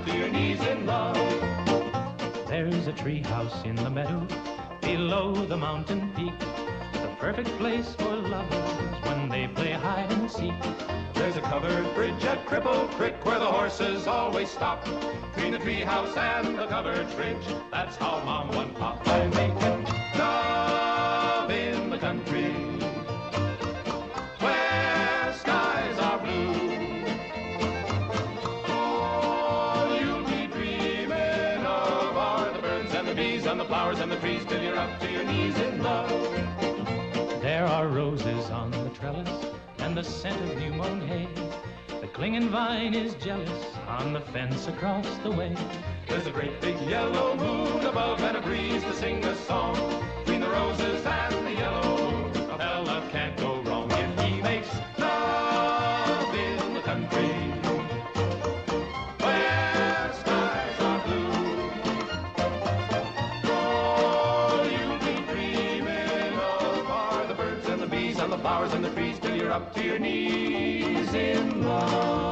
up to your knees in love. There's a tree house in the meadow below the mountain peak, the perfect place for lovers when they play hide and seek. There's a covered bridge at Cripple Creek where the horses always stop. Between the tree house and the covered bridge, that's how Mom won Pop by making love in the country where skies are blue. All you'll be dreaming of are the birds and the bees and the flowers and the trees till you're up to your knees in love. There are roses on the trellis and the scent of new mown hay. The clinging vine is jealous on the fence across the way. There's a great big yellow moon above and a breeze to sing a song. Between the roses and the yellow moon, a fella can't go wrong if he makes love in the country where skies are blue. All you'll be dreaming of are the birds and the bees and the flowers and the trees till you're up to your knees in love.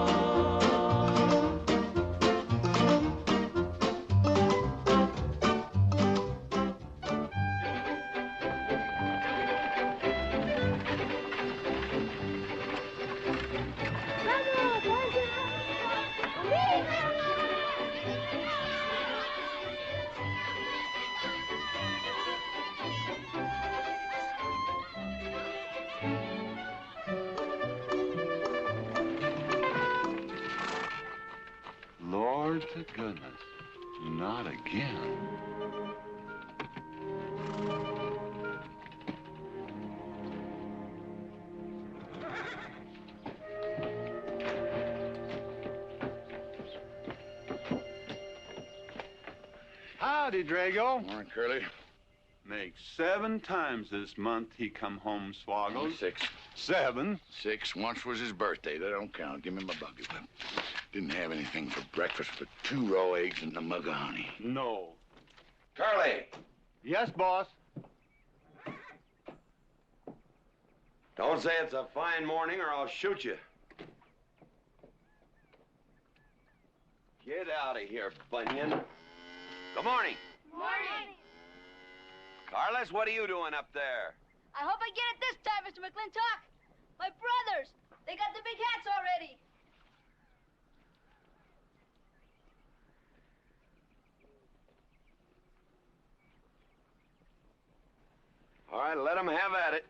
Lord to goodness, not again. Howdy, Drago. Morning, Curly. Makes 7 times this month he come home swoggled. 6. 7. 6. Once was his birthday. That don't count. Give me my buggy whip. Didn't have anything for breakfast but 2 raw eggs and a mug of honey. No. Curly, Yes, boss. don't say it's a fine morning or I'll shoot you. Get out of here, Bunyan. Good morning. Morning. Carlos, what are you doing up there? I hope I get it this time, Mr. McLintock. My brothers, they got the big hats already. All right, let them have at it.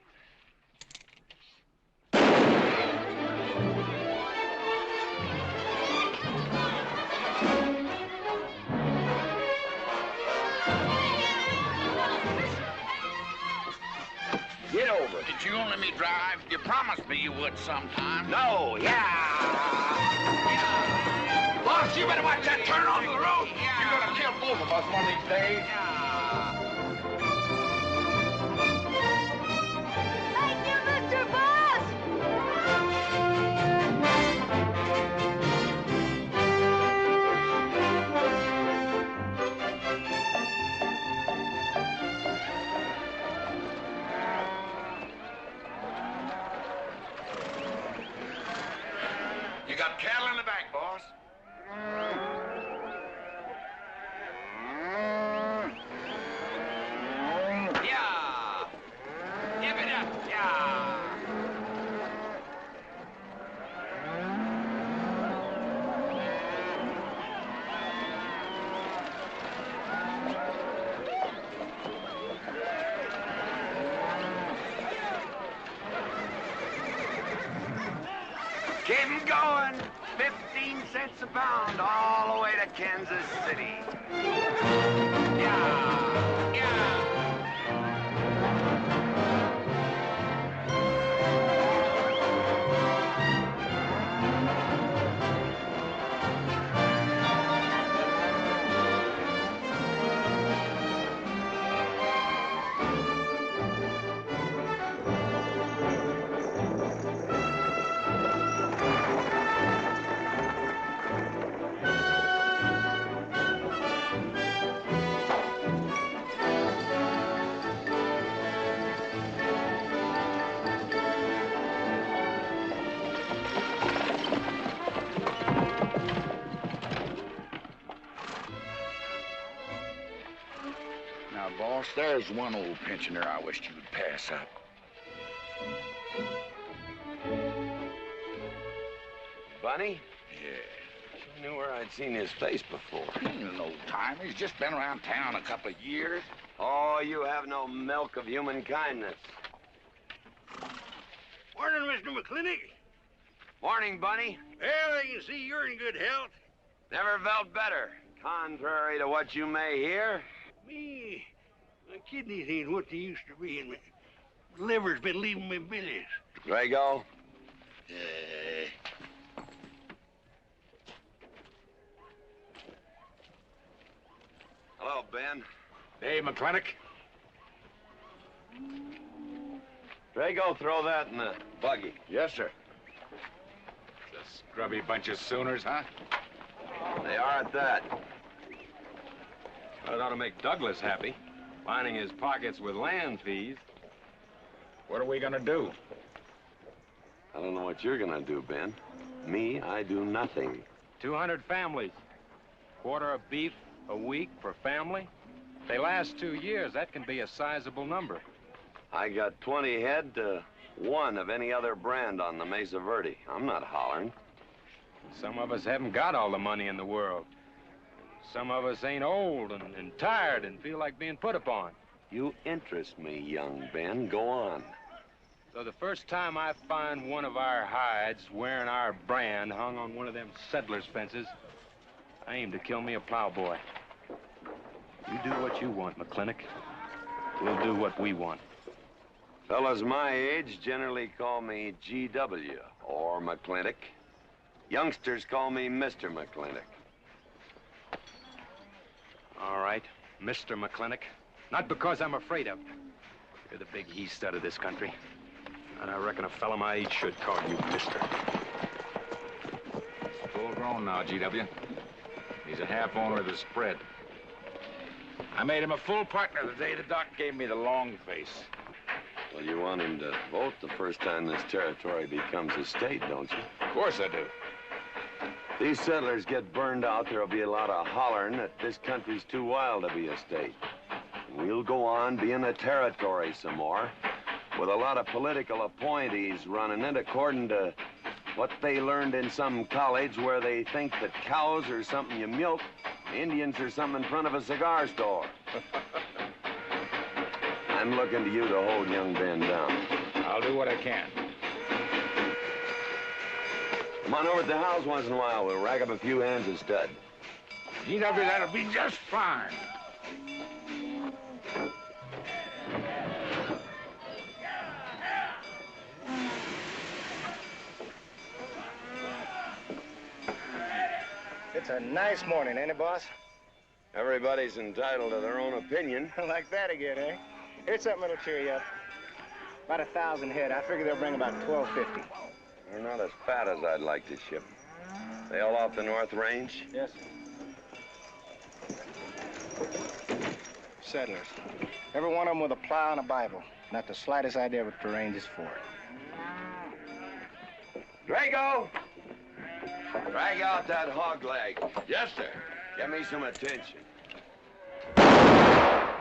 Get over it. Did you let me drive? You promised me you would sometime. No, yeah. Boss, you better watch that turn onto the road. You're gonna kill both of us one of these days. Thank you, Mr. Boss. You got cattle in the back, boss. Yeah. Give it up. Yeah. Keep 'em going. 15 cents a pound all the way to Kansas City. Yeah. Yeah. There's one old pensioner I wished you would pass up. Bunny? Yeah. I knew where I'd seen his face before. He ain't an old timer. He's just been around town a couple of years. Oh, you have no milk of human kindness. Morning, Mr. McLintock. Morning, Bunny. Well, I can see you're in good health. Never felt better. Contrary to what you may hear. Me, my kidneys ain't what they used to be, and my liver's been leaving me billies. Drago? Hello, Ben. Hey, McLintock. Drago, throw that in the buggy. Yes, sir. The scrubby bunch of Sooners, huh? They are at that. Well, it ought to make Douglas happy, lining his pockets with land fees. What are we gonna do? I don't know what you're gonna do, Ben. Me, I do nothing. 200 families. Quarter of beef a week per family. They last 2 years. That can be a sizable number. I got 20 head to 1 of any other brand on the Mesa Verde. I'm not hollering. Some of us haven't got all the money in the world. Some of us ain't old and tired and feel like being put upon. You interest me, young Ben. Go on. So the first time I find one of our hides wearing our brand hung on one of them settlers' fences, I aim to kill me a plowboy. You do what you want, McLintock. We'll do what we want. Fellas my age generally call me GW or McLintock. Youngsters call me Mr. McLintock. All right, Mr. McLintock. Not because I'm afraid of you. You're the big he-stud of this country. And I reckon a fella my age should call you mister. Full grown now, GW. He's a half owner of the spread. I made him a full partner the day the doc gave me the long face. Well, you want him to vote the first time this territory becomes a state, don't you? Of course I do. These settlers get burned out, there'll be a lot of hollering that this country's too wild to be a state. We'll go on being a territory some more, with a lot of political appointees running it according to what they learned in some college where they think that cows are something you milk, Indians are something in front of a cigar store. I'm looking to you to hold young Ben down. I'll do what I can. Come on over to the house once in a while. We'll rack up a few hands of stud. GW, that'll be just fine. It's a nice morning, ain't it, boss? Everybody's entitled to their own opinion. Like that again, eh? Here's something that'll cheer you up. About 1,000 head. I figure they'll bring about 1,250. They're not as fat as I'd like to ship. They all off the North Range? Yes, sir. Settlers. Every one of them with a plow and a Bible. Not the slightest idea what the range is for. Drago! Drag out that hog leg. Yes, sir. Get me some attention. Yeah!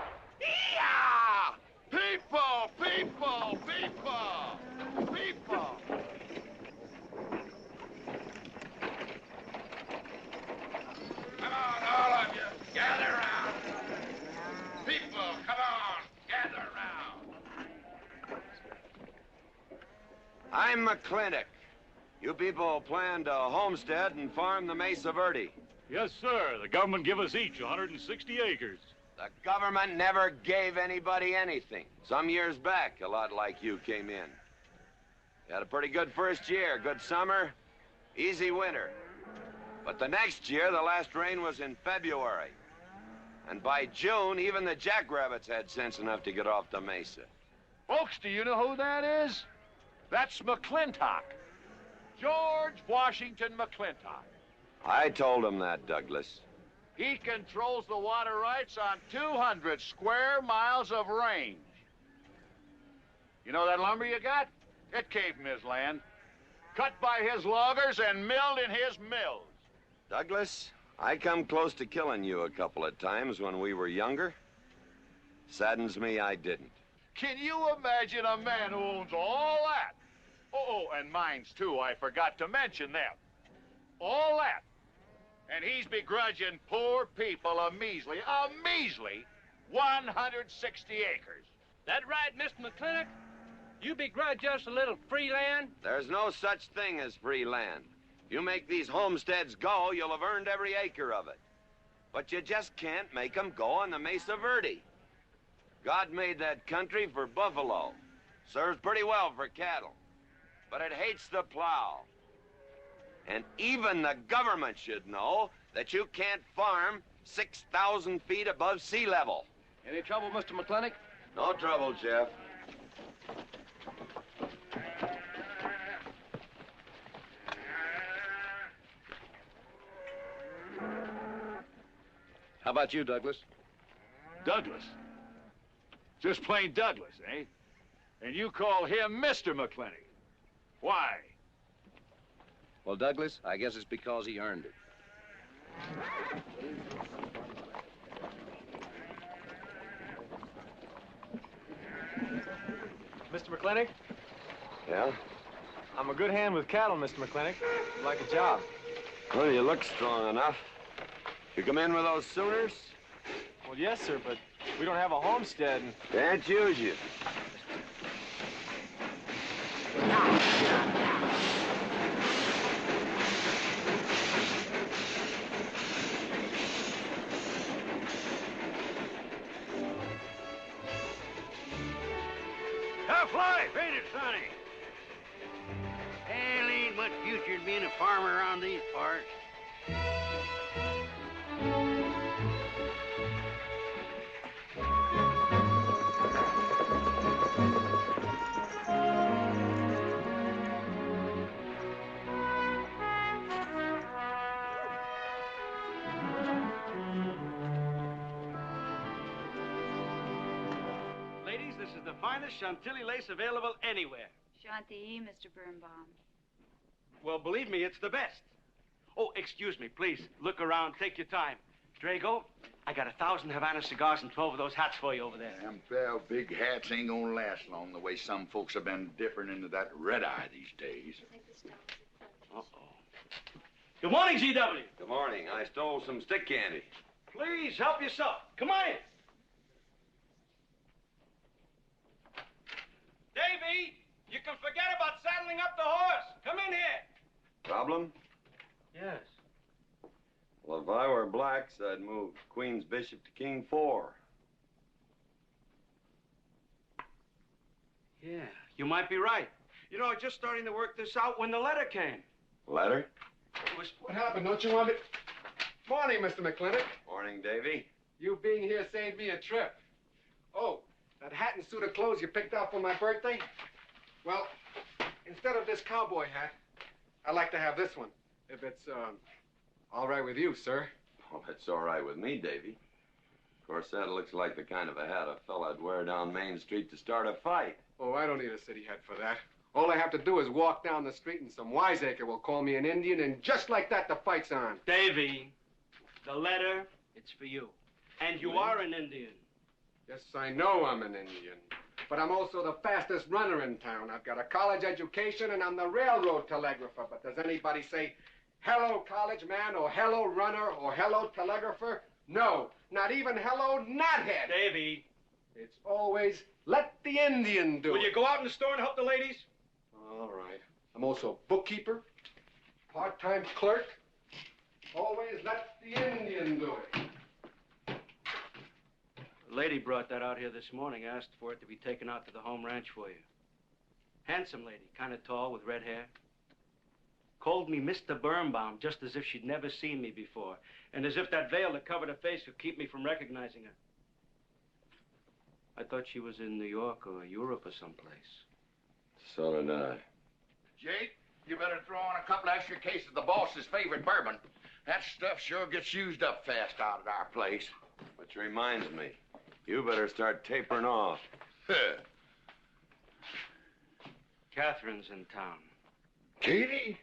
People! People! People! People! Come on, all of you. Gather around. People, come on. Gather around. I'm McLintock. You people plan to homestead and farm the Mesa Verde. Yes, sir. The government give us each 160 acres. The government never gave anybody anything. Some years back, a lot like you came in. You had a pretty good first year, good summer, easy winter. But the next year, the last rain was in February. And by June, even the jackrabbits had sense enough to get off the mesa. Folks, do you know who that is? That's McLintock. George Washington McLintock. I told him that, Douglas. He controls the water rights on 200 square miles of range. You know that lumber you got? It came from his land. Cut by his loggers and milled in his mills. Douglas, I come close to killing you a couple of times when we were younger. Saddens me I didn't. Can you imagine a man who owns all that? Oh, and mines too, I forgot to mention them. All that. And he's begrudging poor people a measly 160 acres. That right, Mr. McLintock? You begrudge us a little free land? There's no such thing as free land. You make these homesteads go, you'll have earned every acre of it. But you just can't make them go on the Mesa Verde. God made that country for buffalo. Serves pretty well for cattle. But it hates the plow. And even the government should know that you can't farm 6,000 feet above sea level. Any trouble, Mr. McLintock? No trouble, Jeff. How about you, Douglas? Douglas? Just plain Douglas, eh? And you call him Mr. McLintock. Why? Well, Douglas, I guess it's because he earned it. Mr. McLintock? Yeah? I'm a good hand with cattle, Mr. McLintock. I'd like a job. Well, you look strong enough. You come in with those Sooners? Well, yes, sir, but we don't have a homestead. Can't use you. Tough life, ain't it, Sonny? Hell, ain't much future in being a farmer around these parts. Ladies, this is the finest Chantilly lace available anywhere. Chantilly, Mr. Birnbaum. Well, believe me, it's the best. Oh, excuse me, please. Look around. Take your time. Drago, I got 1,000 Havana cigars and 12 of those hats for you over there. Them 12 big hats ain't gonna last long the way some folks have been dipping into that red eye these days. Uh-oh. Good morning, G.W. Good morning. I stole some stick candy. Please, help yourself. Come on in. Davy, you can forget about saddling up the horse. Come in here. Problem? Yes. Well, if I were blacks, I'd move Queen's Bishop to King 4. Yeah, you might be right. You know, I was just starting to work this out when the letter came. Letter? It was... What happened? Don't you want me... Morning, Mr. McLintock. Morning, Davy. You being here saved me a trip. Oh, that hat and suit of clothes you picked out for my birthday? Well, instead of this cowboy hat, I'd like to have this one. If it's, all right with you, sir. Well, that's all right with me, Davy. Of course, that looks like the kind of a hat a fella'd wear down Main Street to start a fight. Oh, I don't need a city hat for that. All I have to do is walk down the street and some wiseacre will call me an Indian, and just like that, the fight's on. Davy, the letter, it's for you. And you are an Indian. Yes, I know I'm an Indian. But I'm also the fastest runner in town. I've got a college education, and I'm the railroad telegrapher. But does anybody say, hello, college man, or hello, runner, or hello, telegrapher? No, not even hello, knothead. Davy. It's always, let the Indian do it. Will you go out in the store and help the ladies? All right. I'm also bookkeeper, part-time clerk. Always let the Indian do it. The lady brought that out here this morning, asked for it to be taken out to the home ranch for you. Handsome lady, kind of tall with red hair. Called me Mr. Birnbaum, just as if she'd never seen me before, and as if that veil that covered her face would keep me from recognizing her. I thought she was in New York or Europe or someplace. So did I. Jake, you better throw on a couple extra cases of the boss's favorite bourbon. That stuff sure gets used up fast out at our place. Which reminds me, you better start tapering off. Catherine's in town. Katie?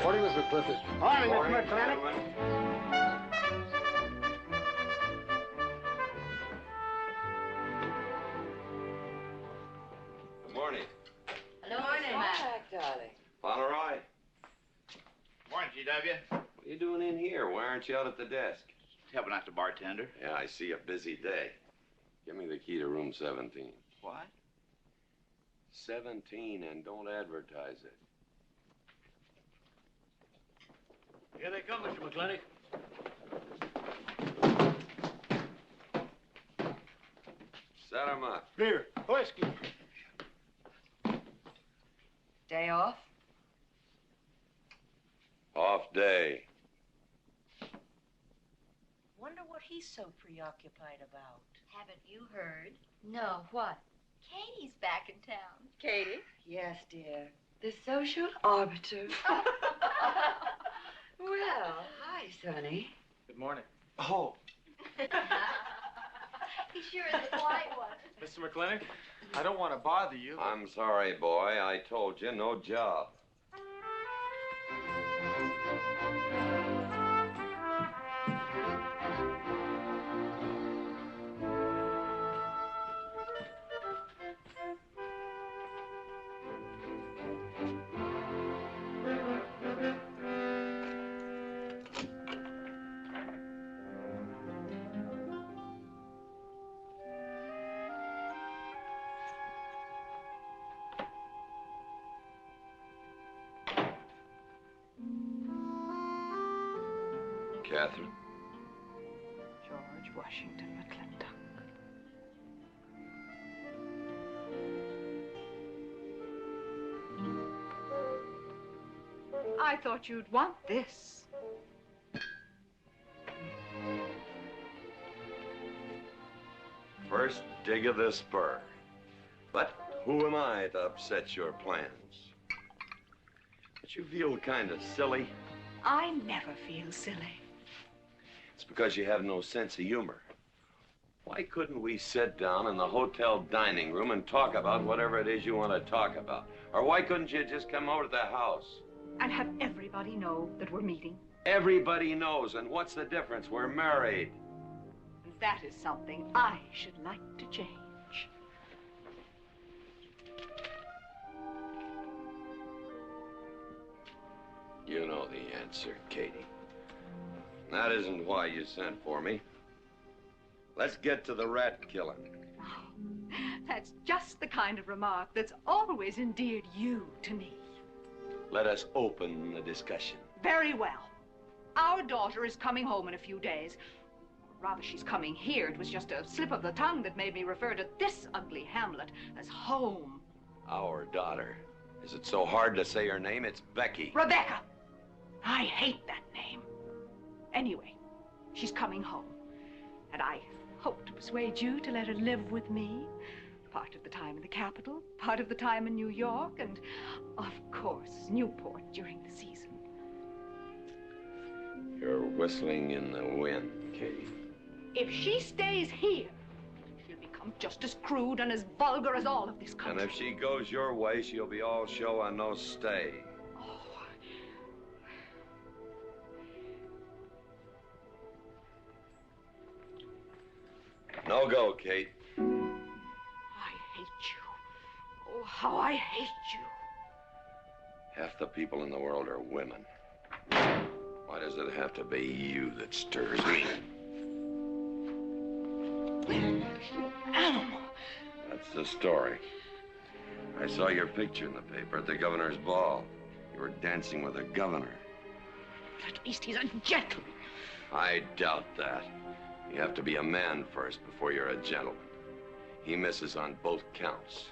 Morning, Miss McLintock. Morning, Mr. McLintock. Good morning. Hello, morning, Mac. darling. Fauntleroy, Morning, GW. what are you doing in here? Why aren't you out at the desk? Helping out the bartender. Yeah, I see a busy day. Give me the key to room 17. What? 17, and don't advertise it. Here they come, Mr. McLintock. Set 'em up. Beer, whiskey. Day off? Off day. Wonder what he's so preoccupied about. Haven't you heard? No, what? Katie's back in town. Katie? Yes, dear. The social arbiter. Well, hi, Sonny. Good morning. Oh, He sure is a quiet one. Mr. McLintock, I don't want to bother you. I'm sorry, boy. I told you, no job. Catherine. George Washington McLintock. I thought you'd want this. First dig of the spur. But who am I to upset your plans? But you feel kind of silly. I never feel silly. It's because you have no sense of humor. Why couldn't we sit down in the hotel dining room and talk about whatever it is you want to talk about? Or why couldn't you just come over to the house? And have everybody know that we're meeting. Everybody knows, and what's the difference? We're married. That is something I should like to change. You know the answer, Katie. That isn't why you sent for me. Let's get to the rat killing. That's just the kind of remark that's always endeared you to me. Let us open the discussion. Very well. Our daughter is coming home in a few days. Rather, she's coming here. It was just a slip of the tongue that made me refer to this ugly hamlet as home. Our daughter. Is it so hard to say her name? It's Becky. Rebecca! I hate that name. Anyway, she's coming home. And I hope to persuade you to let her live with me. Part of the time in the capital, part of the time in New York, and, of course, Newport during the season. You're whistling in the wind, Katie. If she stays here, she'll become just as crude and as vulgar as all of this country. And if she goes your way, she'll be all show and no stay. No go, Kate. I hate you. Oh, how I hate you. Half the people in the world are women. Why does it have to be you that stirs me? Animal. That's the story. I saw your picture in the paper at the governor's ball. You were dancing with the governor. At least he's a gentleman. I doubt that. You have to be a man first before you're a gentleman. He misses on both counts.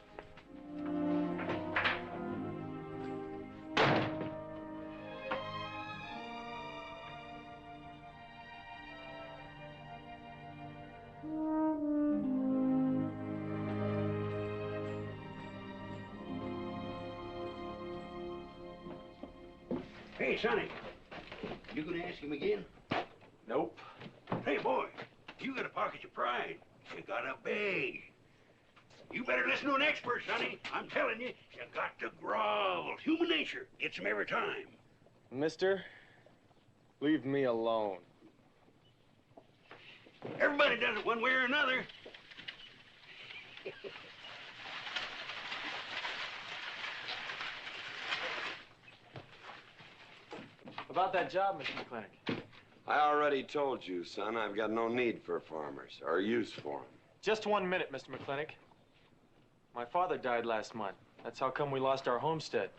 Hey, Sonny, you gonna ask him again? Nope. Hey, boy, you got a pocket of pride. You got a bag. You better listen to an expert, Sonny. I'm telling you, you got to grovel. Human nature gets him every time. Mister, leave me alone. Everybody does it one way or another. About that job, Mr. McLintock. I already told you, son, I've got no need for farmers, or use for them. Just 1 minute, Mr. McLintock. My father died last month. That's how come we lost our homestead.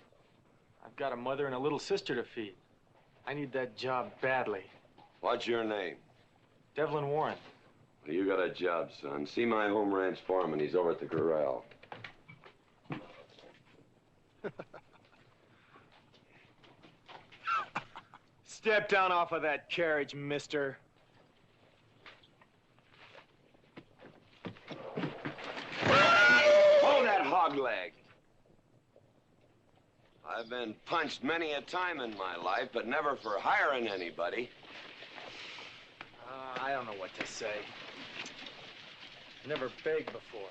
I've got a mother and a little sister to feed. I need that job badly. What's your name? Devlin Warren. Well, you got a job, son. See my home ranch foreman. He's over at the corral. Step down off of that carriage, mister. Hold that hog leg. I've been punched many a time in my life, but never for hiring anybody. I don't know what to say. Never begged before.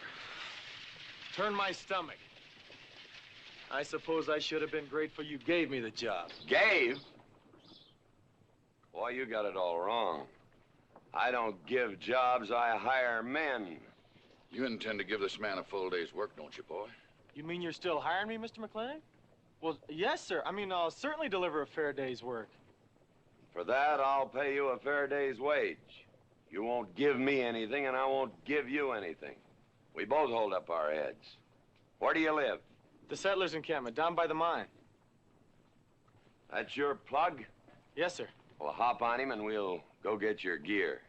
Turned my stomach. I suppose I should have been grateful you gave me the job. Gave? Boy, you got it all wrong. I don't give jobs, I hire men. You intend to give this man a full day's work, don't you, boy? You mean you're still hiring me, Mr. McLintock? Well, yes, sir. I mean, I'll certainly deliver a fair day's work. For that, I'll pay you a fair day's wage. You won't give me anything, and I won't give you anything. We both hold up our heads. Where do you live? The settlers' encampment, down by the mine. That's your plug? Yes, sir. Well, hop on him, and we'll go get your gear.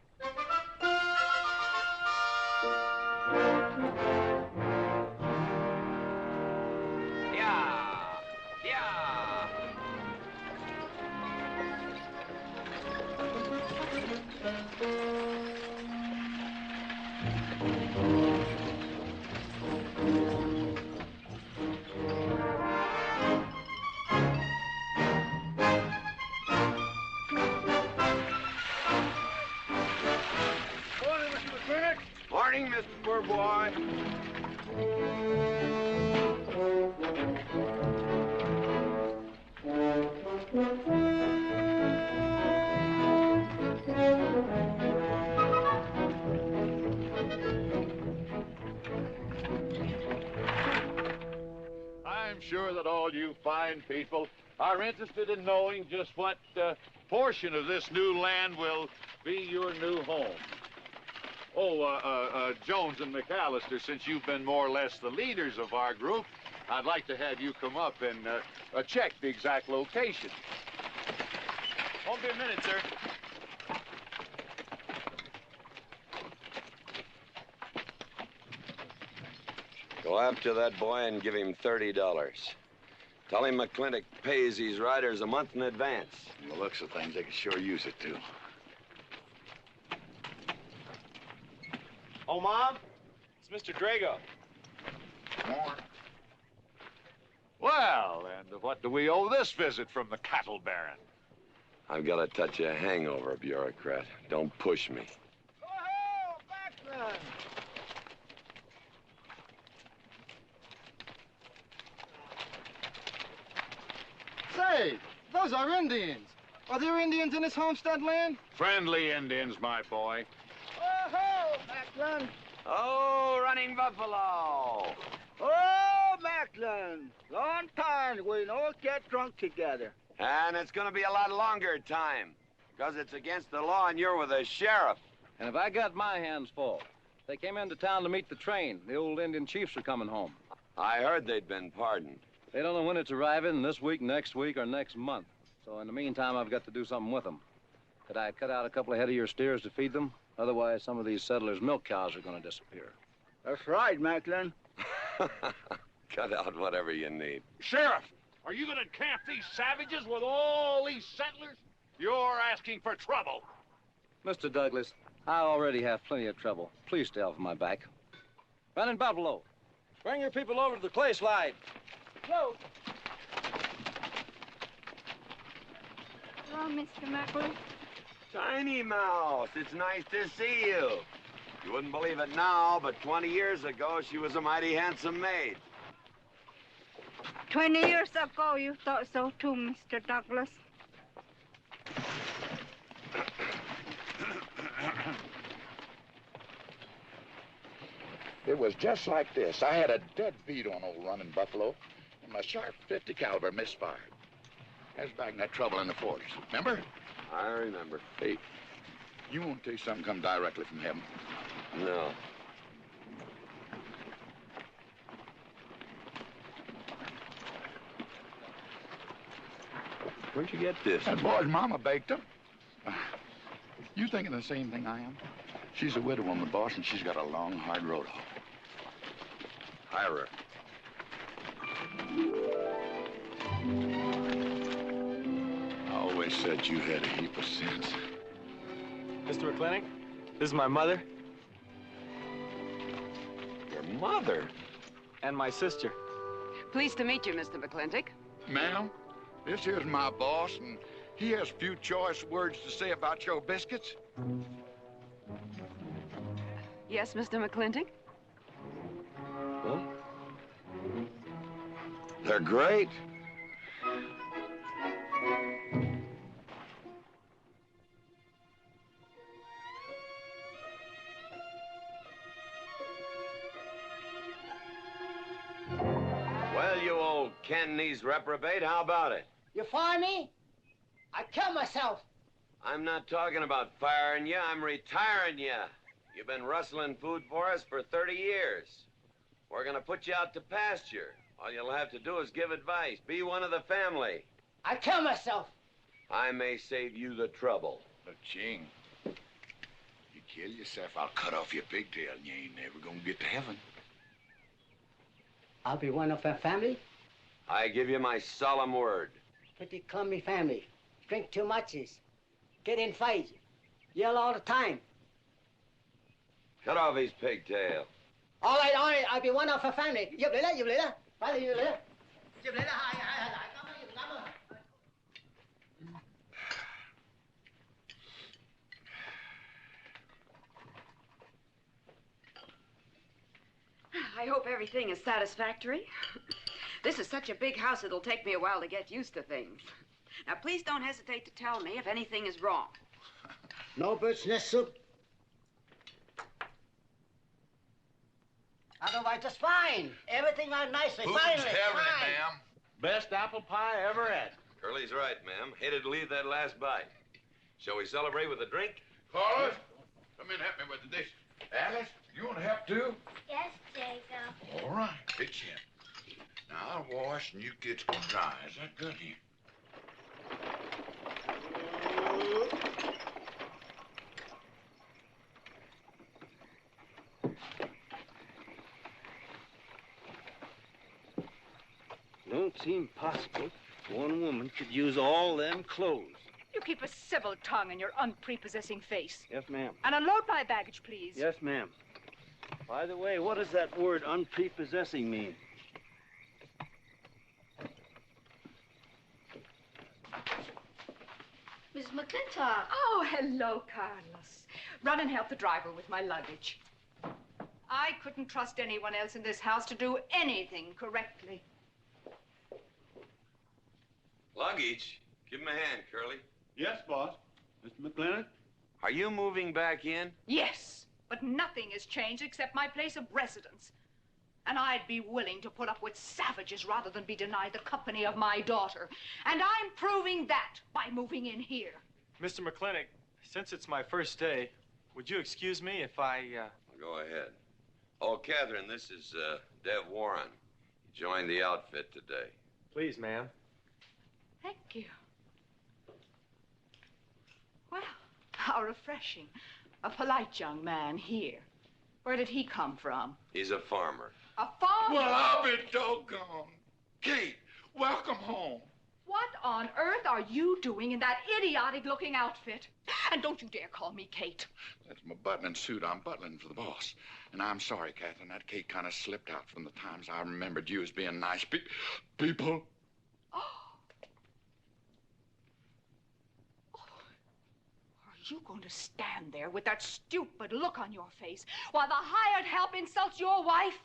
Morning, Mr. Poor Boy. I'm sure that all you fine people are interested in knowing just what portion of this new land will be your new home. Oh, Jones and McAllister, since you've been more or less the leaders of our group, I'd like to have you come up and check the exact location. Won't be a minute, sir. Go after that boy and give him $30. Tell him McLintock pays these riders a month in advance. From the looks of things, they could sure use it, too. Oh, Mom? It's Mr. Drago. More. Well, and what do we owe this visit from the cattle baron? I've got a touch of hangover, bureaucrat. Don't push me. Oh, McLaglen! Say, those are Indians. Are there Indians in this homestead land? Friendly Indians, my boy. Oh, McLaglen! Oh, running buffalo! Oh, McLaglen! Long time we don't get drunk together. And it's gonna be a lot longer time, because it's against the law and you're with the sheriff. And if I got my hands full, they came into town to meet the train. The old Indian chiefs are coming home. I heard they'd been pardoned. They don't know when it's arriving, this week, next week, or next month. So in the meantime, I've got to do something with them. Could I cut out a couple of head of your steers to feed them? Otherwise, some of these settlers' milk cows are going to disappear. That's right, McLaglen. Cut out whatever you need. Sheriff, are you going to camp these savages with all these settlers? You're asking for trouble. Mr. Douglas, I already have plenty of trouble. Please stay off my back. Running Buffalo, bring your people over to the clay slide. Go. Hello, Mr. McLaglen. Tiny Mouse, it's nice to see you. You wouldn't believe it now, but 20 years ago, she was a mighty handsome maid. 20 years ago, you thought so too, Mr. Douglas. It was just like this. I had a dead beat on old running buffalo, and my sharp 50 caliber misfired. That was back in that trouble in the 40s. Remember? I remember. Hey, you want to tell you something come directly from heaven? No. Where'd you get this? That boy's mama baked them. You thinking the same thing I am? She's a widow woman, boss, and she's got a long, hard road home. Hire her. I always said you had a heap of sense. Mr. McLintock, this is my mother. Your mother? And my sister. Pleased to meet you, Mr. McLintock. Ma'am, this here's my boss, and he has few choice words to say about your biscuits. Yes, Mr. McLintock? Huh? They're great. Well, you old Cantonese reprobate, how about it? You fire me? I kill myself. I'm not talking about firing you, I'm retiring you. You've been rustling food for us for 30 years. We're gonna put you out to pasture. All you'll have to do is give advice. Be one of the family. I kill myself. I may save you the trouble. But, Ching, you kill yourself, I'll cut off your pigtail and you ain't never gonna get to heaven. I'll be one of our family. I give you my solemn word. Pretty clumsy family. Drink too much, get in fights, yell all the time. Cut off his pigtail. All right, I'll be one of our family. Giúp lấy đó. Phải là giúp lấy đó. Giúp lấy đó, hai. I hope everything is satisfactory. This is such a big house, it'll take me a while to get used to things. Now, please don't hesitate to tell me if anything is wrong. No bird's nest soup. Otherwise, just fine. Everything went nicely. Who's Finally, having it, fine. ma'am? Best apple pie I ever had. Curly's right, ma'am. Hated to leave that last bite. Shall we celebrate with a drink? Carlos, come in and help me with the dishes. Alice, you want to help too? Yes, Jacob. All right, pitch in. Now, I'll wash and you get some dry. Is that good here? Don't seem possible one woman could use all them clothes. You keep a civil tongue in your unprepossessing face. Yes, ma'am. And unload my baggage, please. Yes, ma'am. By the way, what does that word unprepossessing mean? Miss McLintock. Oh, hello, Carlos. Run and help the driver with my luggage. I couldn't trust anyone else in this house to do anything correctly. Luggage? Give him a hand, Curly. Yes, boss. Mr. McLintock? Are you moving back in? Yes, but nothing has changed except my place of residence. And I'd be willing to put up with savages rather than be denied the company of my daughter. And I'm proving that by moving in here. Mr. McLintock, since it's my first day, would you excuse me if I, Go ahead. Oh, Catherine, this is, Dev Warren. He joined the outfit today. Please, ma'am. Thank you. Well, how refreshing. A polite young man here. Where did he come from? He's a farmer. A farmer? Well, I'll be doggone. Kate, welcome home. What on earth are you doing in that idiotic-looking outfit? And don't you dare call me Kate. That's my butling suit. I'm butling for the boss. And I'm sorry, Catherine. That Kate kind of slipped out from the times I remembered you as being nice people. Are you going to stand there with that stupid look on your face while the hired help insults your wife?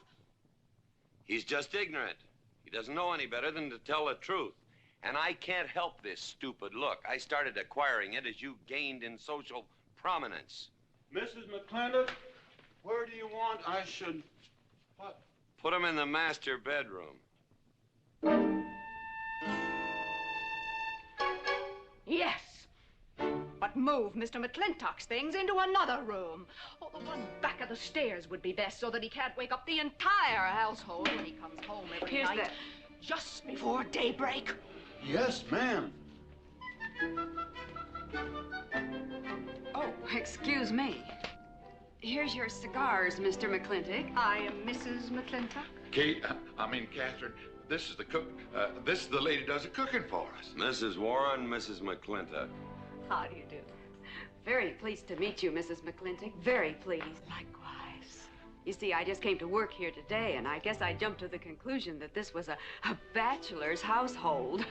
He's just ignorant. He doesn't know any better than to tell the truth. And I can't help this stupid look. I started acquiring it as you gained in social prominence. Mrs. McLintock, where do you want I should What? Put him in the master bedroom. Yes. But move Mr. McLintock's things into another room. Oh, the one back of the stairs would be best so that he can't wake up the entire household when he comes home every night. Just before daybreak. Yes, ma'am. Oh, excuse me. Here's your cigars, Mr. McLintock. I am Mrs. McLintock. Catherine, this is the cook. This is the lady does the cooking for us. Mrs. Warren, Mrs. McLintock. How do you do? Very pleased to meet you, Mrs. McLintock. Very pleased. Likewise. You see, I just came to work here today, and I guess I jumped to the conclusion that this was a bachelor's household.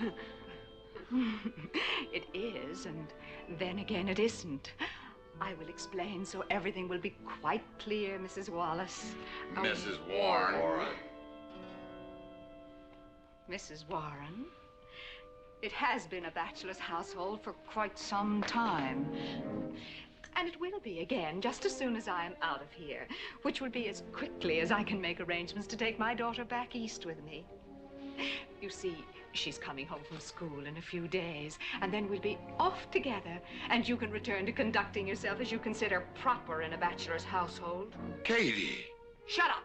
It is, and then again it isn't. I will explain so everything will be quite clear, Mrs. Wallace. Mrs. Warren. Mrs. Warren. It has been a bachelor's household for quite some time. And it will be again, just as soon as I am out of here, which will be as quickly as I can make arrangements to take my daughter back east with me. You see, she's coming home from school in a few days, and then we'll be off together, and you can return to conducting yourself as you consider proper in a bachelor's household. Katie! Shut up!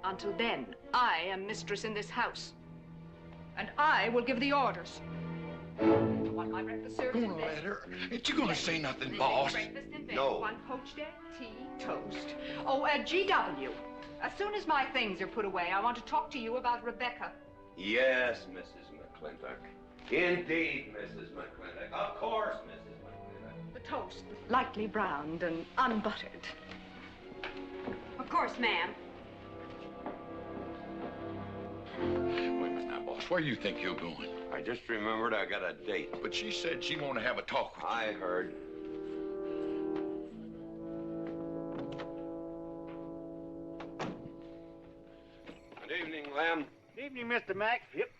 Until then, I am mistress in this house. And I will give the orders. I want my breakfast served in bed. Let her. Ain't you gonna say nothing, boss? Breakfast in bed. No. 1 poached egg, tea, toast. Oh, GW. As soon as my things are put away, I want to talk to you about Rebecca. Yes, Mrs. McLintock. Indeed, Mrs. McLintock. Of course, Mrs. McLintock. The toast, lightly browned and unbuttered. Of course, ma'am. Wait a minute now, boss. Where you think you're going? I just remembered I got a date. But she said she wanted to have a talk with you. I heard. Good evening, Lem. Evening, Mr. Mack. Yep.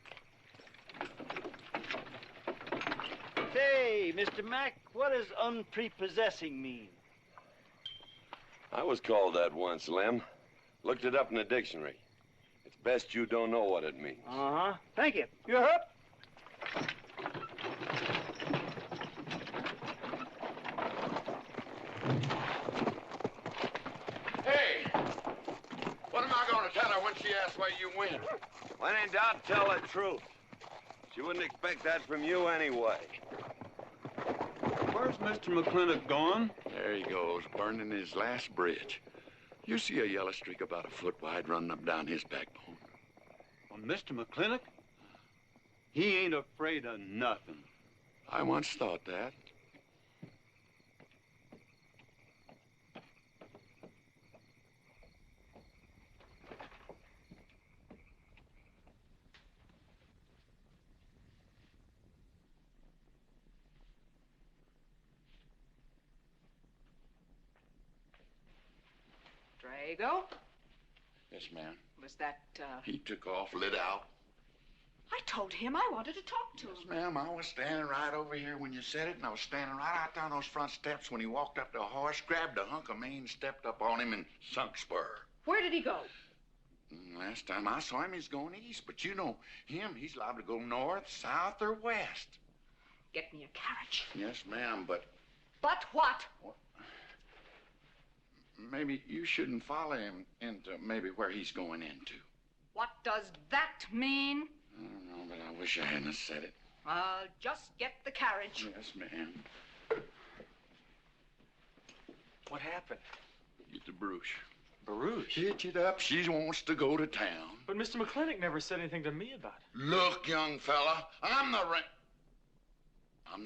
Say, Mr. Mack, what does unprepossessing mean? I was called that once, Lem. Looked it up in the dictionary. It's best you don't know what it means. Uh-huh. Thank you. You're up. Hey! What am I gonna tell her when she asks where you went? When in doubt, tell the truth. She wouldn't expect that from you anyway. Where's Mr. McLintock going? There he goes, burning his last bridge. You see a yellow streak about a foot wide running up down his backbone. Well, Mr. McLintock? He ain't afraid of nothing. I once thought that. Drago? Yes, ma'am. Was that, He took off, lit out. I told him I wanted to talk to him. Yes, ma'am. I was standing right over here when you said it, and I was standing right out there on those front steps when he walked up to a horse, grabbed a hunk of mane, stepped up on him, and sunk spur. Where did he go? Last time I saw him, he's going east. But you know him, he's liable to go north, south, or west. Get me a carriage. Yes, ma'am, but... But what? Maybe you shouldn't follow him into maybe where he's going into. What does that mean? I don't know, but I wish I hadn't said it. Just get the carriage. Yes, ma'am. What happened? Get the Bruce. Baruch? Hitch it up. She wants to go to town. But Mr. McLintock never said anything to me about it. Look, young fella, I'm the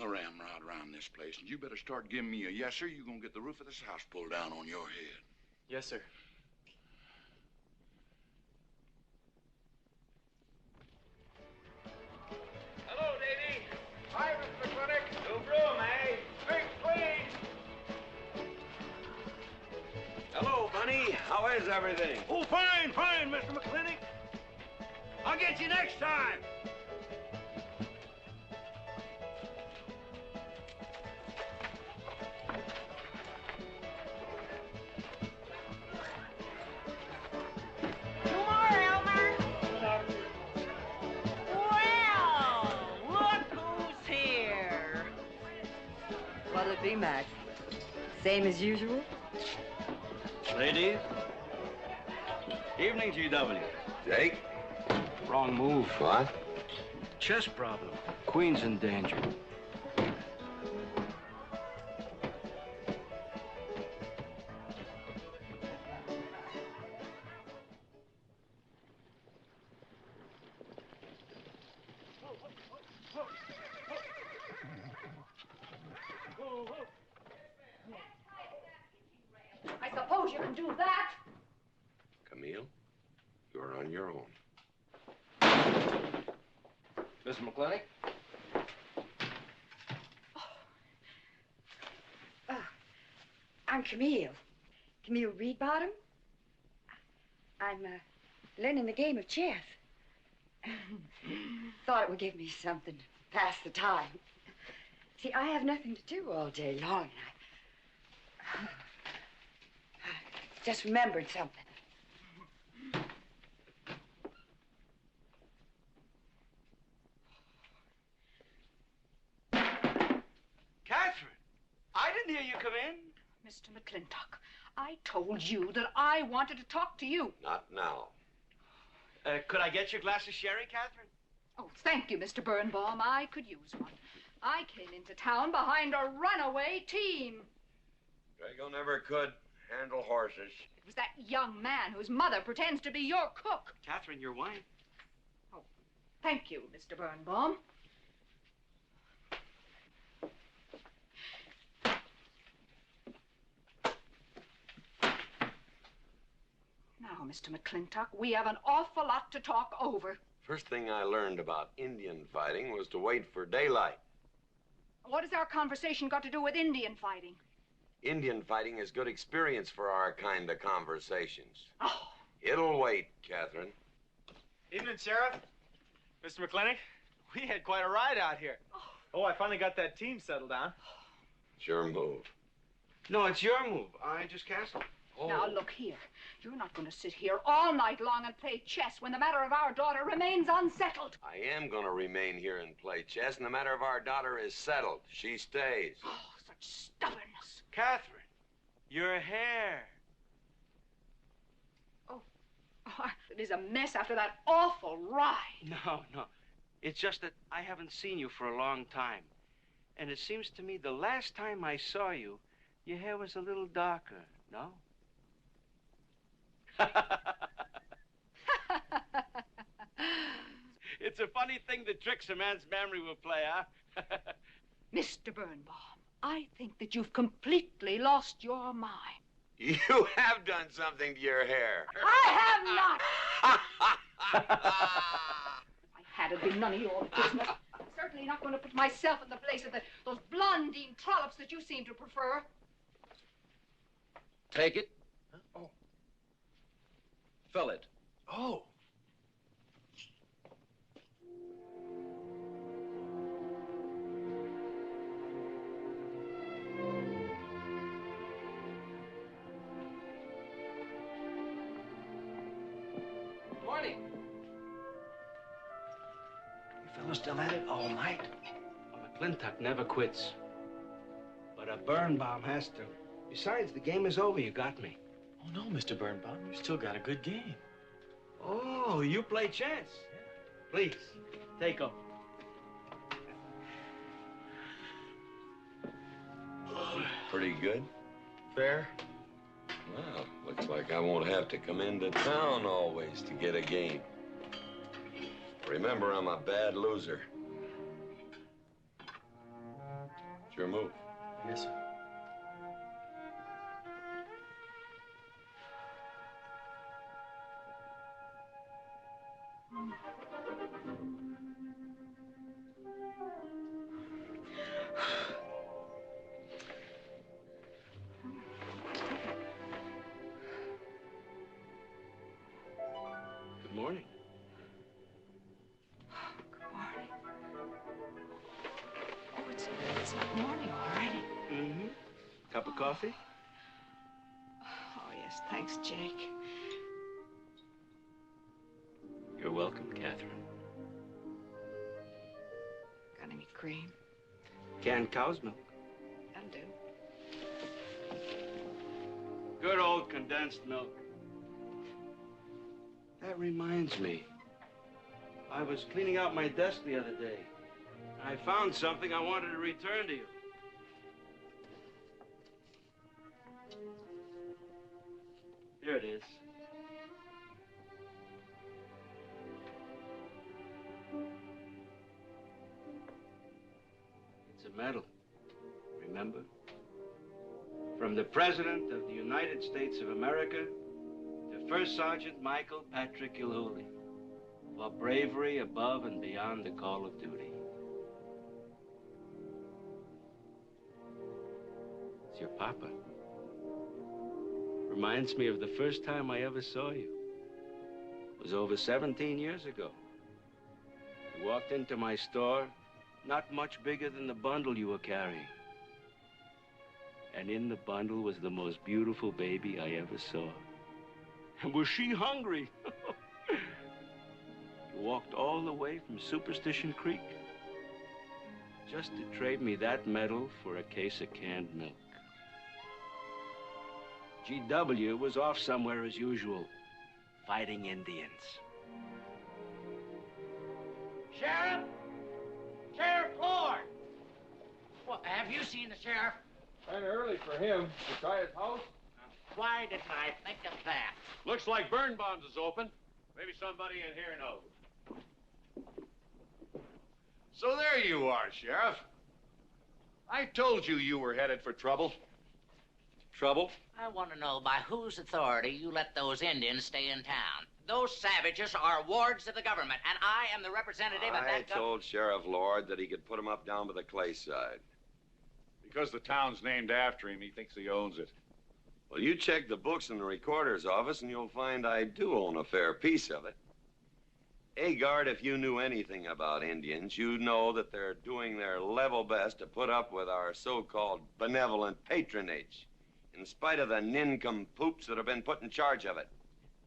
ramrod around this place, and you better start giving me a yes, sir. You're gonna get the roof of this house pulled down on your head. Yes, sir. Hello, Davy. Hi, Mr. McLintock. New broom, eh? Big clean. Hello, Bunny. How is everything? Oh, fine, fine, Mr. McLintock. I'll get you next time. Hey, Mac. Same as usual? Ladies. Evening, GW. Jake? Wrong move. What? Chess problem. Queen's in danger. I suppose you can do that. Camille, you're on your own. Mr. McLintock? I'm Camille. Camille Reedbottom. I'm learning the game of chess. Thought it would give me something to pass the time. See, I have nothing to do all day long, and I just remembered something. Catherine, I didn't hear you come in. Mr. McLintock, I told you that I wanted to talk to you. Not now. Could I get your glass of sherry, Catherine? Oh, thank you, Mr. Birnbaum. I could use one. I came into town behind a runaway team. Drago never could handle horses. It was that young man whose mother pretends to be your cook. Catherine, your wine. Oh, thank you, Mr. Birnbaum. Now, Mr. McLintock, we have an awful lot to talk over. First thing I learned about Indian fighting was to wait for daylight. What has our conversation got to do with Indian fighting? Indian fighting is good experience for our kind of conversations. Oh. It'll wait, Catherine. Evening, Sheriff. Mr. McLintock, we had quite a ride out here. Oh, I finally got that team settled down. It's your move. No, it's your move. I just castled. Oh. Now, look here. You're not going to sit here all night long and play chess when the matter of our daughter remains unsettled. I am going to remain here and play chess, and the matter of our daughter is settled. She stays. Oh, such stubbornness. Catherine, your hair. Oh, it is a mess after that awful ride. No. It's just that I haven't seen you for a long time. And it seems to me the last time I saw you, your hair was a little darker, no? It's a funny thing that tricks a man's memory will play, huh? Mr. Birnbaum, I think that you've completely lost your mind. You have done something to your hair. I have not! If I had, it'd be none of your business. I'm certainly not going to put myself in the place of those blondine trollops that you seem to prefer. Take it. Huh? Oh. Fill it. Oh. Morning. You fellas still at it all night? McLintock never quits. But a Birnbaum has to. Besides, the game is over. You got me. Oh, no, Mr. Birnbaum. You still got a good game. Oh, you play chess. Please, take 'em. Pretty good. Fair. Well, looks like I won't have to come into town always to get a game. Remember, I'm a bad loser. It's your move. Yes, sir. Good morning. Good morning. Oh, it's not morning already. Mm-hmm. Cup of coffee? Oh, yes, thanks, Jake. You're welcome, Catherine. Got any cream? Canned cow's milk. That'll do. Good old condensed milk. That reminds me. I was cleaning out my desk the other day. I found something I wanted to return to you. Here it is. It's a medal, remember? From the President of the United States of America to First Sergeant Michael Patrick Gilhooly for bravery above and beyond the call of duty. It's your papa. Reminds me of the first time I ever saw you. It was over 17 years ago. You walked into my store, not much bigger than the bundle you were carrying. And in the bundle was the most beautiful baby I ever saw. And was she hungry? You walked all the way from Superstition Creek just to trade me that medal for a case of canned milk. GW was off somewhere as usual, fighting Indians. Sheriff! Sheriff Ford! Well, have you seen the sheriff? Kind of early for him. To try his house? Why didn't I think of that? Looks like Birnbaum's is open. Maybe somebody in here knows. So there you are, Sheriff. I told you you were headed for trouble. Trouble? I want to know by whose authority you let those Indians stay in town. Those savages are wards of the government, and I am the representative of I that told Sheriff Lord that he could put him up down by the clay side. Because the town's named after him, he thinks he owns it. Well, you check the books in the recorder's office, and you'll find I do own a fair piece of it. Agard, if you knew anything about Indians, you'd know that they're doing their level best to put up with our so-called benevolent patronage, in spite of the nincompoops that have been put in charge of it.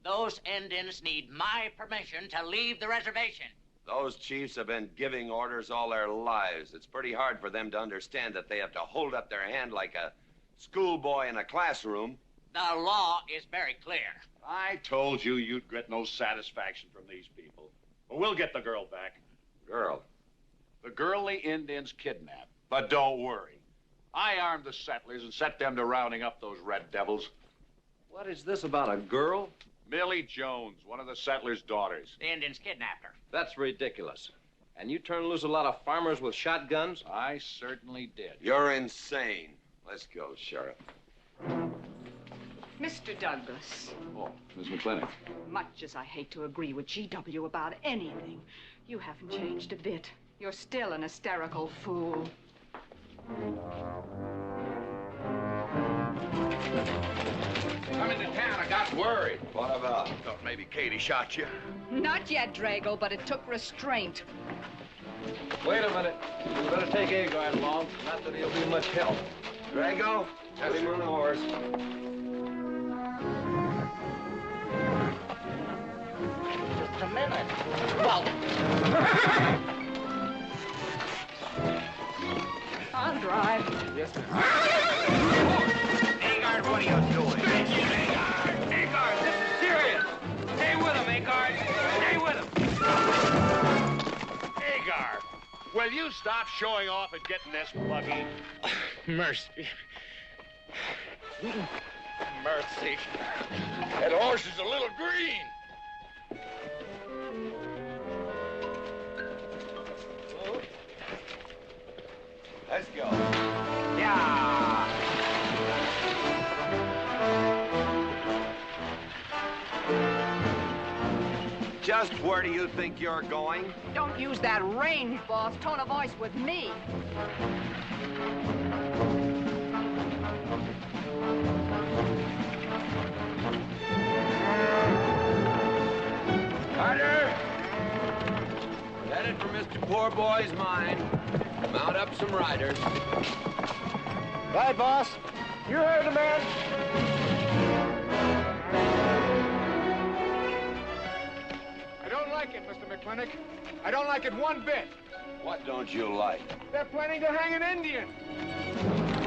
Those Indians need my permission to leave the reservation. Those chiefs have been giving orders all their lives. It's pretty hard for them to understand that they have to hold up their hand like a schoolboy in a classroom. The law is very clear. I told you you'd get no satisfaction from these people. But we'll get the girl back. Girl? The girl the Indians kidnapped. But don't worry. I armed the settlers and set them to rounding up those red devils. What is this about a girl? Millie Jones, one of the settlers' daughters. The Indians kidnapped her. That's ridiculous. And you turn loose a lot of farmers with shotguns? I certainly did. You're insane. Let's go, Sheriff. Mr. Douglas, Oh, Miss McLintock. much as I hate to agree with GW about anything, you haven't changed a bit. You're still an hysterical fool. Coming to town, I got worried. What about? Thought maybe Katie shot you. Not yet, Drago, but it took restraint. Wait a minute. You better take Agard along. Not that he'll be much help. Drago, put him on a horse. Just a minute. Well, I'll drive. Yes, sir. Agard, what are you doing? Agard, this is serious. Stay with him, Agard. Stay with him. Agar, will you stop showing off and get in this buggy? Mercy. Mercy. That horse is a little green. Let's go. yeah. Just where do you think you're going? Don't use that range boss tone of voice with me. Carter! We're headed for Mr. Poor Boy's mine. Mount up some riders. Right, boss. You heard the man. I don't like it, Mr. McLintock. I don't like it one bit. What don't you like? They're planning to hang an Indian.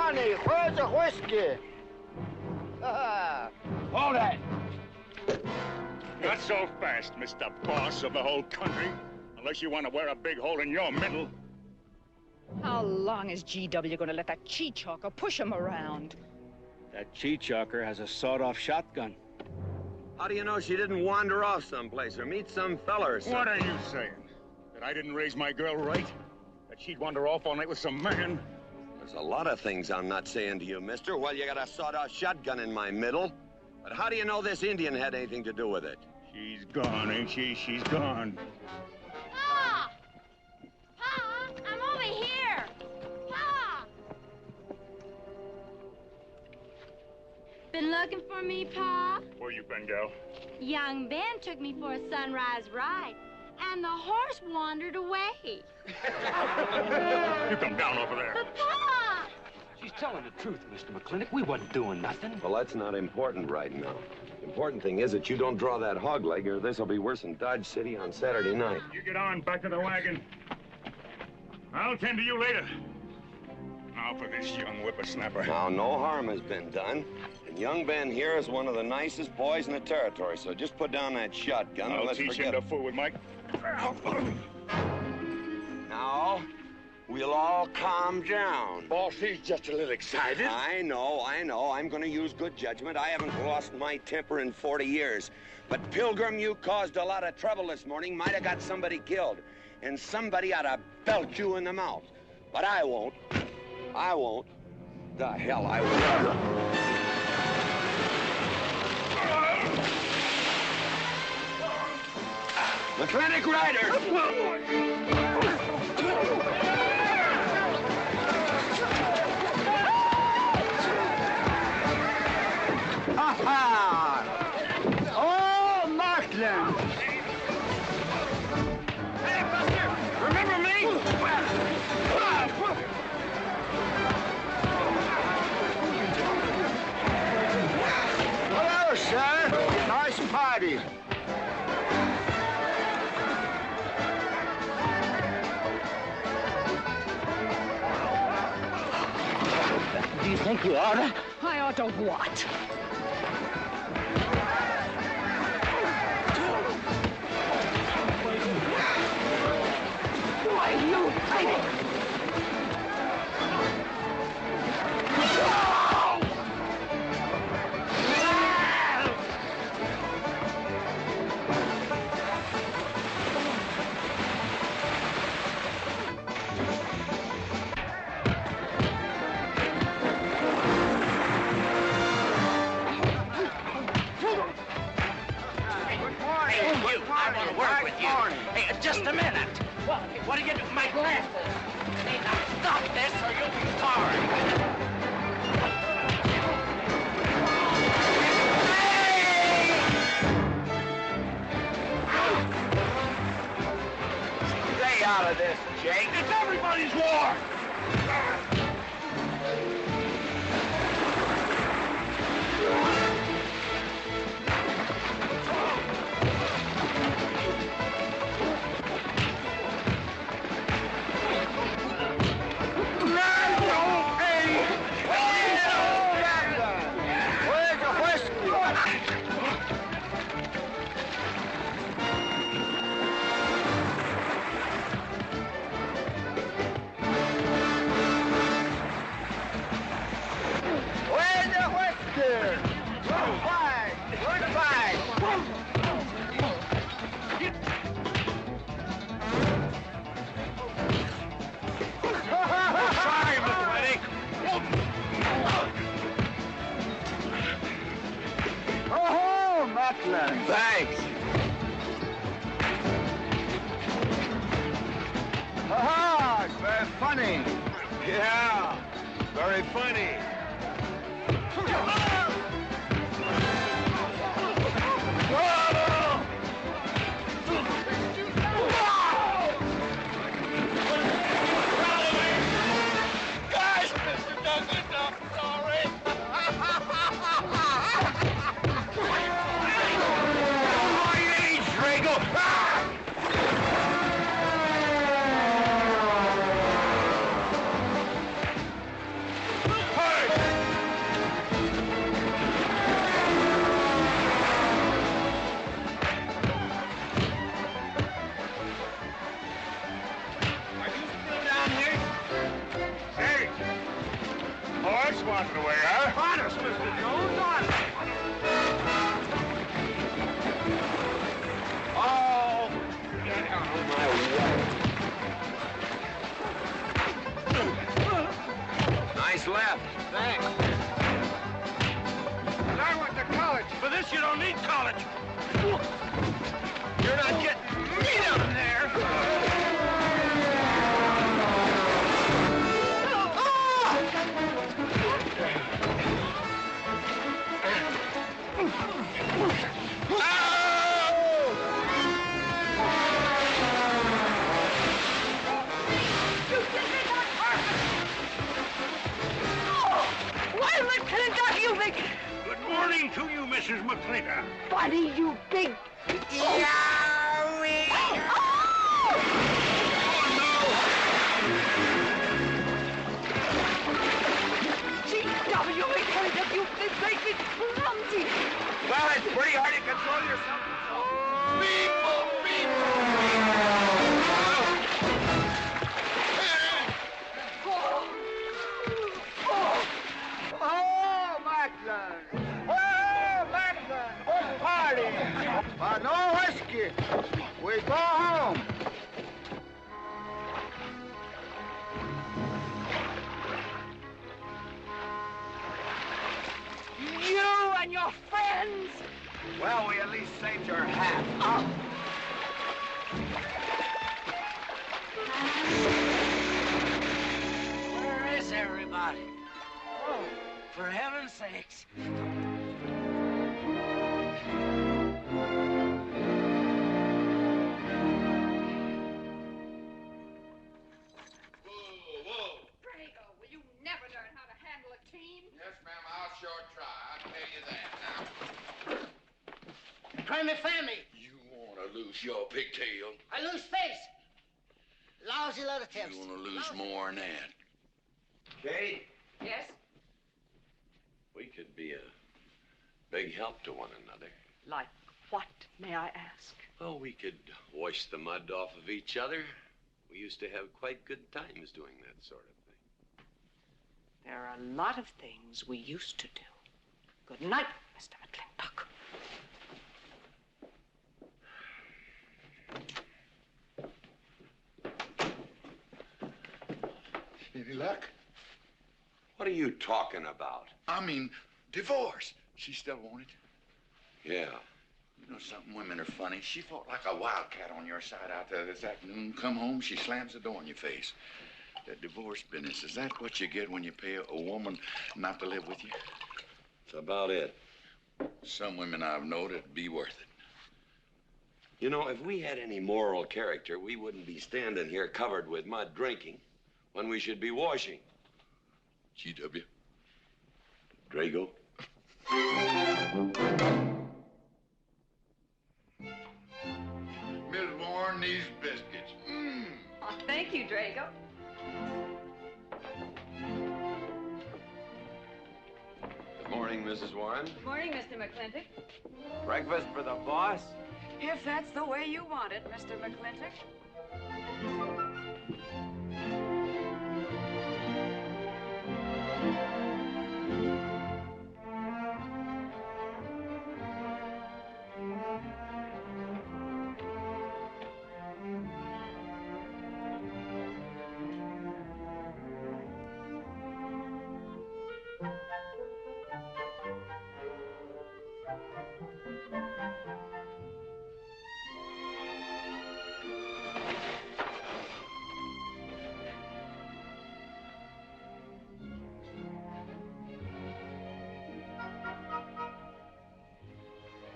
funny. Where's the whiskey? Hold that! Not so fast, Mr. Boss of the whole country. Unless you want to wear a big hole in your middle. How long is GW going to let that cheat-chalker push him around? That cheat-chalker has a sawed-off shotgun. How do you know she didn't wander off someplace or meet some fella or something? What are you saying? That I didn't raise my girl right? That she'd wander off all night with some man? There's a lot of things I'm not saying to you, mister. Well, you got a sawed-off shotgun in my middle. But how do you know this Indian had anything to do with it? She's gone, ain't she? She's gone. Pa! Pa! I'm over here! Pa! Been looking for me, Pa? Where you been, gal? Young Ben took me for a sunrise ride, and the horse wandered away. You come down over there. But, Pa! She's telling the truth, Mr. McLintock. We wasn't doing nothing. Well, that's not important right now. The important thing is that you don't draw that hog leg, or this will be worse than Dodge City on Saturday night. You get on, back to the wagon. I'll tend to you later. Now for this young whippersnapper. Now, no harm has been done. And young Ben here is one of the nicest boys in the territory, so just put down that shotgun and I'll let's teach forget him to fool with Mike. Now, we'll all calm down. Boss, he's just a little excited. I know. I'm going to use good judgment. I haven't lost my temper in 40 years. But, Pilgrim, you caused a lot of trouble this morning. Might have got somebody killed. And somebody ought to belt you in the mouth. But I won't. I won't. The hell I won't. McLintock Rider! Oh, McLaglen! Hey, Buster! Remember me? Hello, sir. Nice party. Do you think we oughta? I ought to what? Why, you think? Just a minute. What do you do? My glasses. Hey, now stop this or you'll be sorry. Stay out of this, Jake. It's everybody's war. Thanks. Aha, it's very funny. Yeah, very funny. Guys, Mr. Douglas, I'm sorry. I swatted away, huh? Honest, Mr. Jones, honest. Oh, get out of my way. Nice left. Thanks. And I went to college. For this, you don't need college. You're not getting me down there. Why, McLintock, you big... Good morning to you, Mrs. McLintock. Buddy, you big... Yowie! G.W. McLintock, you make me clumsy. Well, it's pretty hard to control yourself. People! Oh, McLaglen! Oh, McLaglen! What party? No whiskey. We go home. You and your friends. Well, we at least saved your hat. Where is everybody? Oh, for heaven's sakes. Drago, will you never learn how to handle a team? Yes, ma'am, I'll sure try. I'll tell you that now. Try me family. You want to lose your pigtail? I lose face. Lousy lot of tips. You want to lose more than that. Kate, Yes? we could be a big help to one another. Like what, may I ask? Well, we could wash the mud off of each other. We used to have quite good times doing that sort of thing. There are a lot of things we used to do. Good night, Mr. McLintock. Any luck? What are you talking about? I mean, divorce. She still want it? Yeah. You know something? Women are funny. She fought like a wildcat on your side out there this afternoon. Come home, she slams the door in your face. That divorce business, is that what you get when you pay a woman not to live with you? That's about it. Some women I've known it'd be worth it. You know, if we had any moral character, we wouldn't be standing here covered with mud drinking when we should be washing. G.W. Drago. Miss Warren, these biscuits. Oh, thank you, Drago. Good morning, Mrs. Warren. Morning, Mr. McLintock. Breakfast for the boss? If that's the way you want it, Mr. McLintock.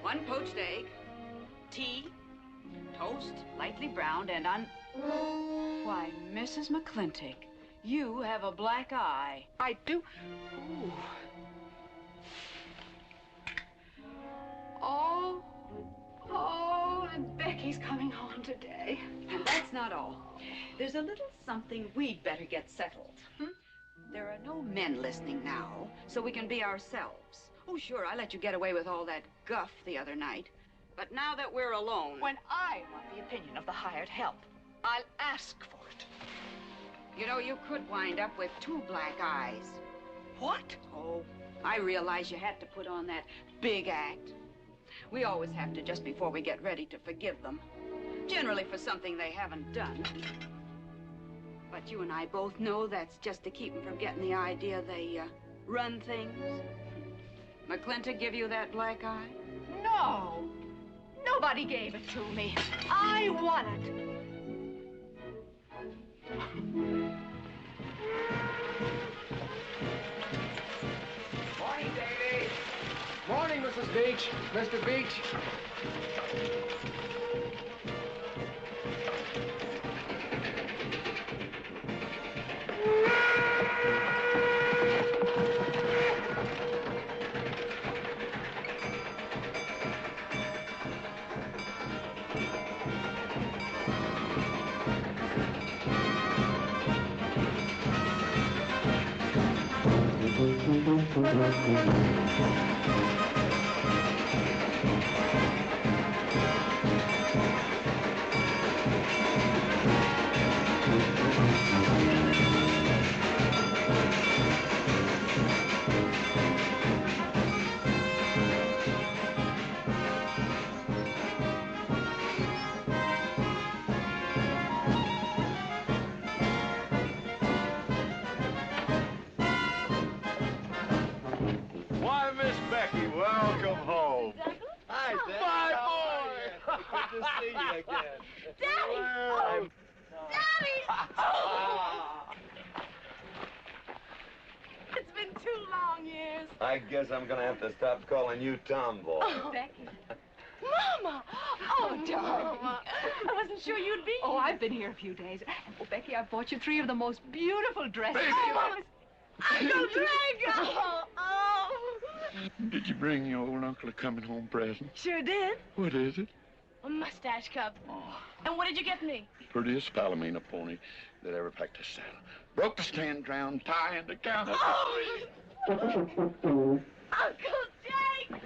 One poached egg, tea, toast, lightly browned, and Why, Mrs. McLintock, you have a black eye. I do. Ooh. Oh, and Becky's coming home today. And that's not all. There's a little something we'd better get settled. There are no men listening now, so we can be ourselves. Oh, sure, I let you get away with all that guff the other night. But now that we're alone... When I want the opinion of the hired help, I'll ask for it. You know, you could wind up with two black eyes. What? Oh, I realize you had to put on that big act. We always have to just before we get ready to forgive them. Generally for something they haven't done. But you and I both know that's just to keep them from getting the idea they run things. McLintock give you that black eye? No. Nobody gave it to me. I won it. Morning, Davy. Morning, Mrs. Beach. Mr. Beach. Why, Miss Becky, welcome home. Hi, Dad. My How boy! are you? Good to see you again. Daddy! Well, Daddy! Oh. It's been 2 long years. I guess I'm gonna have to stop calling you Tomboy. Oh, Becky. Mama! Oh, Mama. I wasn't sure you'd be here. Oh, I've been here a few days. And, oh, Becky, I've bought you 3 of the most beautiful dresses. Oh, Mama. Uncle Drago! Oh! Did you bring your old uncle a coming home present? Sure did. What is it? A mustache cup. And what did you get me? Prettiest Palomino pony that ever packed a saddle. Broke the stand, drowned, tie in the counter. Oh! Uncle Jake!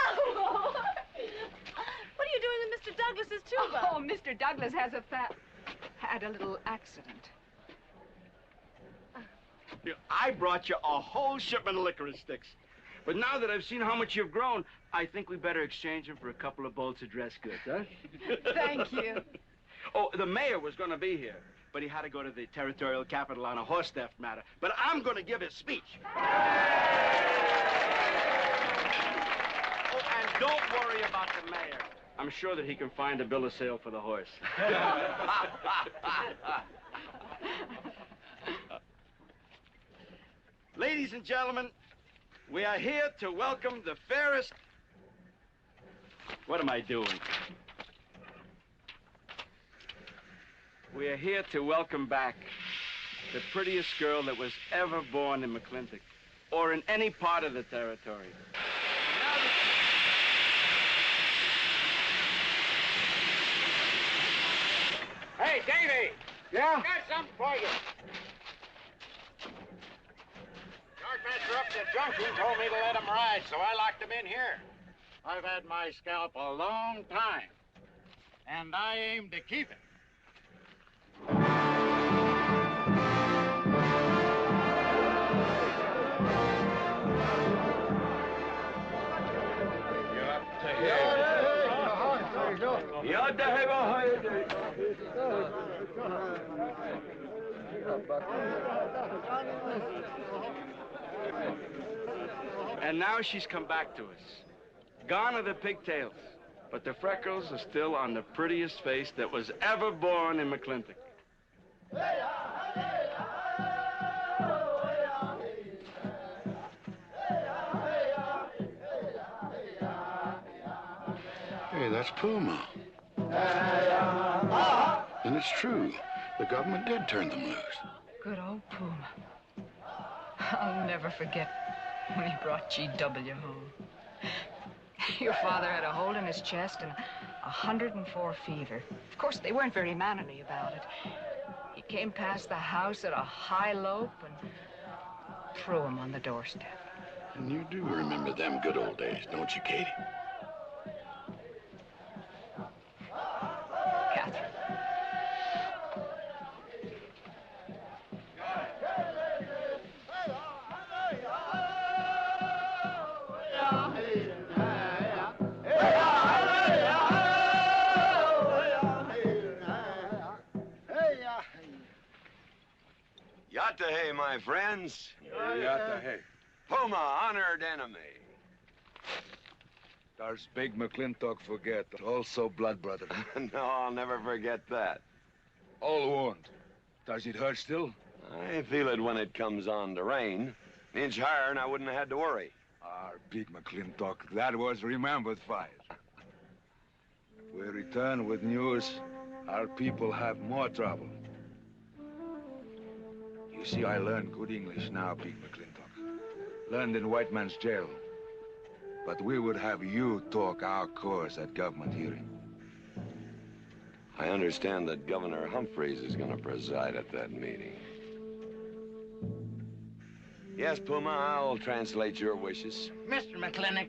Oh! What are you doing in Mr. Douglas's tuba? Oh, Mr. Douglas has had a little accident. I brought you a whole shipment of licorice sticks. But now that I've seen how much you've grown, I think we better exchange them for a couple of bolts of dress goods, huh? Thank you. Oh, the mayor was going to be here, but he had to go to the territorial capital on a horse theft matter. But I'm going to give his speech. Oh, and don't worry about the mayor. I'm sure that he can find a bill of sale for the horse. Ladies and gentlemen, we are here to welcome the fairest... What am I doing? We are here to welcome back the prettiest girl that was ever born in McLintock, or in any part of the territory. Hey, Davy! Yeah? Got something for you. Yardmaster up at the junction told me to let him ride, so I locked him in here. I've had my scalp a long time, and I aim to keep it. And now she's come back to us. Gone are the pigtails, but the freckles are still on the prettiest face that was ever born in McLintock. Hey, that's Puma. And it's true. The government did turn them loose. Good old Puma. I'll never forget when he brought G.W. home. Your father had a hole in his chest and 104 fever. Of course, they weren't very mannerly about it. He came past the house at a high lope and threw him on the doorstep. And you do remember them good old days, don't you, Katie? Catherine. my friends. Hey. Puma, honored enemy. Does big McLintock forget, also blood brother? No, I'll never forget that. All wound. Does it hurt still? I feel it when it comes on to rain. An inch higher and I wouldn't have had to worry. Big McLintock, that was remembered fight. We return with news. Our people have more trouble. You see, I learned good English now, Big McLintock. Learned in white man's jail. But we would have you talk our course at government hearing. I understand that Governor Humphreys is going to preside at that meeting. Yes, Puma, I'll translate your wishes. Mr. McLintock,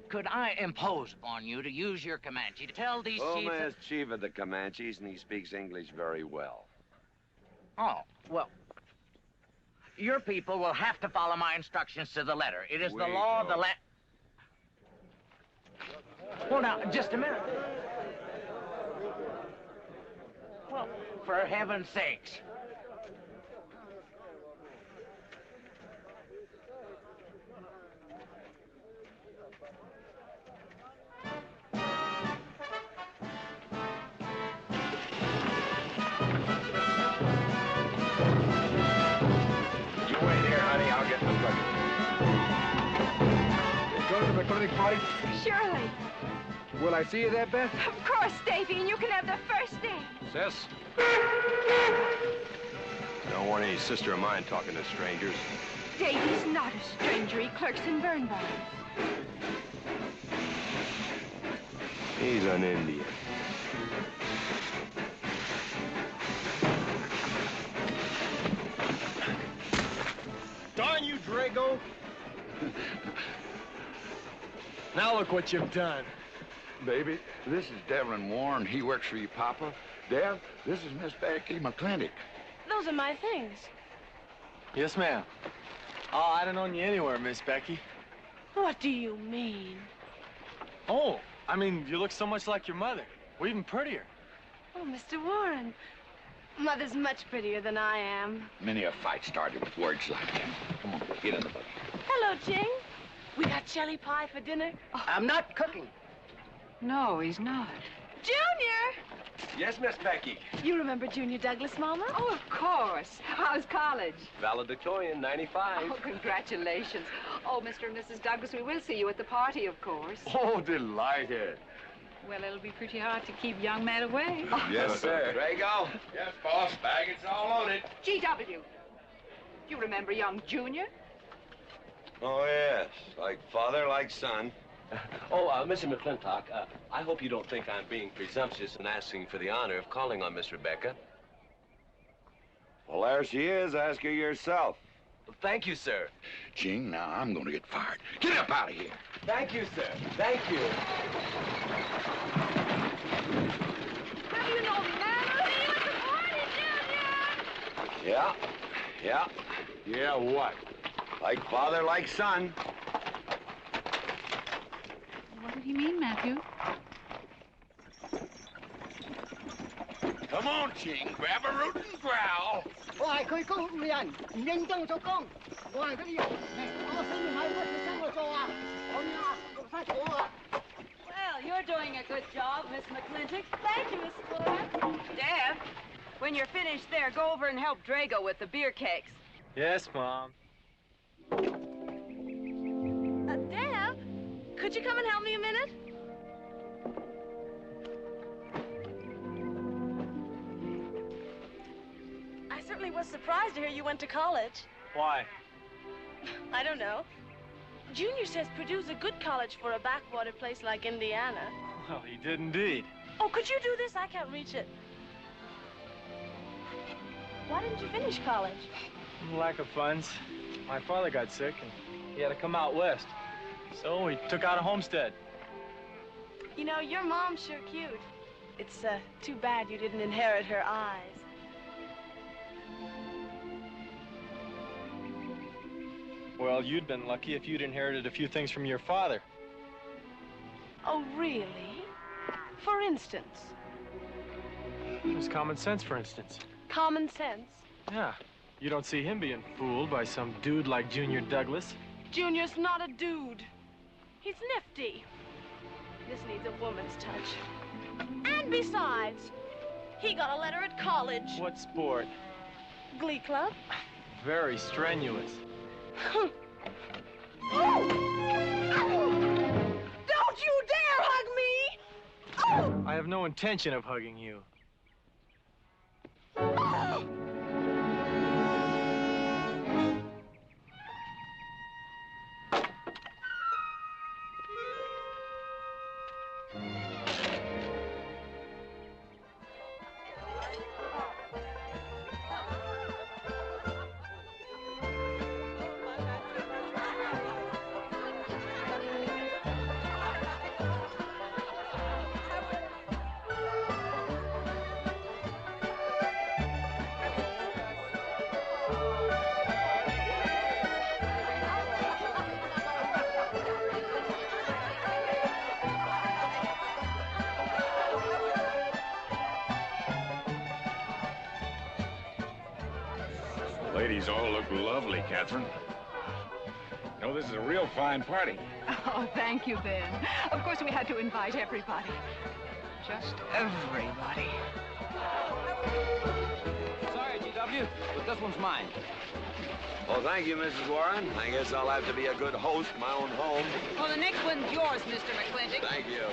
could I impose upon you to use your Comanche to tell these Puma chiefs... is chief of the Comanches, and he speaks English very well. Oh, well, your people will have to follow my instructions to the letter. It is the law of the land... Well, now, just a minute. Well, for heaven's sakes. You wait here, honey. I'll get the bucket. You going to the clinic party? Surely. Will I see you there, Beth? Of course, Davy, and you can have the first name. Sis? Don't want any sister of mine talking to strangers. Davy's not a stranger. He clerks in Birnbaum. He's an Indian. Darn you, Drago! Now look what you've done. Baby, this is Devlin Warren. He works for you, Papa. Dev, this is Miss Becky McLintock. Those are my things. Yes, ma'am. Oh, I don't own you anywhere, Miss Becky. What do you mean? Oh, I mean, you look so much like your mother. Well, even prettier. Oh, Mr. Warren. Mother's much prettier than I am. Many a fight started with words like that. Come on, get in the buggy. Hello, Ching. We got chili pie for dinner. Oh, I'm not cooking. No, he's not. Junior! Yes, Miss Becky. You remember Junior Douglas, Mama? Oh, of course. How's college? Valedictorian, 95. Oh, congratulations. Oh, Mr. and Mrs. Douglas, we will see you at the party, of course. Oh, delighted. Well, it'll be pretty hard to keep young men away. Yes, sir. Drago? Yes, boss. Baggage all loaded. G.W. You remember young Junior? Oh, yes. Like father, like son. Mr. McLintock, I hope you don't think I'm being presumptuous in asking for the honor of calling on Miss Rebecca. Well, there she is. Ask her yourself. Thank you, sir. Ching, now I'm going to get fired. Get up out of here. Thank you, sir. Thank you. How do you know me, man? I'll see you at the party, Junior! Yeah. Yeah. Yeah, what? Like father, like son. What did he mean, Matthew? Come on, Ching. Grab a root and growl. 我係佢公務人，唔認真做工。我係嗰啲人，我死唔係屈佢跟我做啊！我呀，做晒咗啊！ Well, you're doing a good job, Miss McLintock. Thank you, Miss Fuller. Deb, when you're finished there, go over and help Drago with the beer cakes. Yes, Mom. Deb, could you come and help me a minute? I certainly was surprised to hear you went to college. Why? I don't know. Junior says Purdue's a good college for a backwater place like Indiana. Well, he did indeed. Oh, could you do this? I can't reach it. Why didn't you finish college? Lack of funds. My father got sick, and he had to come out west. So he took out a homestead. You know, your mom's sure cute. It's too bad you didn't inherit her eyes. Well, you'd been lucky if you'd inherited a few things from your father. Oh, really? For instance? It was common sense, for instance. Common sense. Yeah. You don't see him being fooled by some dude like Junior Douglas. Junior's not a dude. He's nifty. This needs a woman's touch. And besides, he got a letter at college. What sport? Glee club. Very strenuous. Don't you dare hug me! I have no intention of hugging you. Ladies all look lovely, Catherine. You know, this is a real fine party. Oh, thank you, Ben. Of course, we had to invite everybody. Just everybody. Sorry, GW, but this one's mine. Well, thank you, Mrs. Warren. I guess I'll have to be a good host in my own home. Well, the next one's yours, Mr. McLintock. Thank you.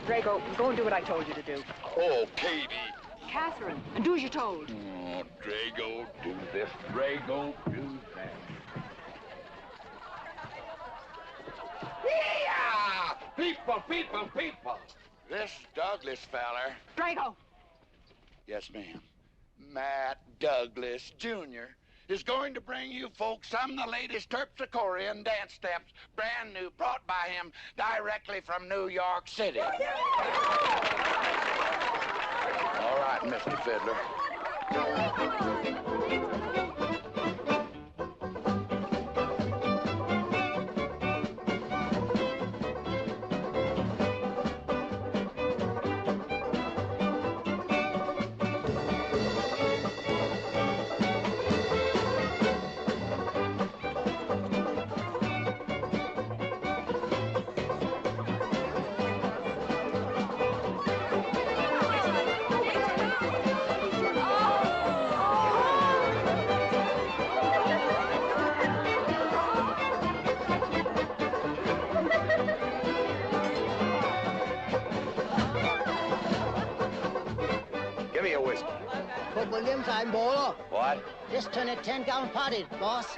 Drago, go and do what I told you to do. Oh, Katie. Catherine, and do as you're told. Oh, Drago, do this. Drago, do that. Yeah! People, people, people. This Douglas feller. Drago! Yes, ma'am. Matt Douglas, Jr. is going to bring you folks some of the latest terpsichorean dance steps, brand new, brought by him directly from New York City. All right, Mr. Fiddler. Give me a whiskey. Put Williams on board. What? Just turn a 10-gallon party, boss.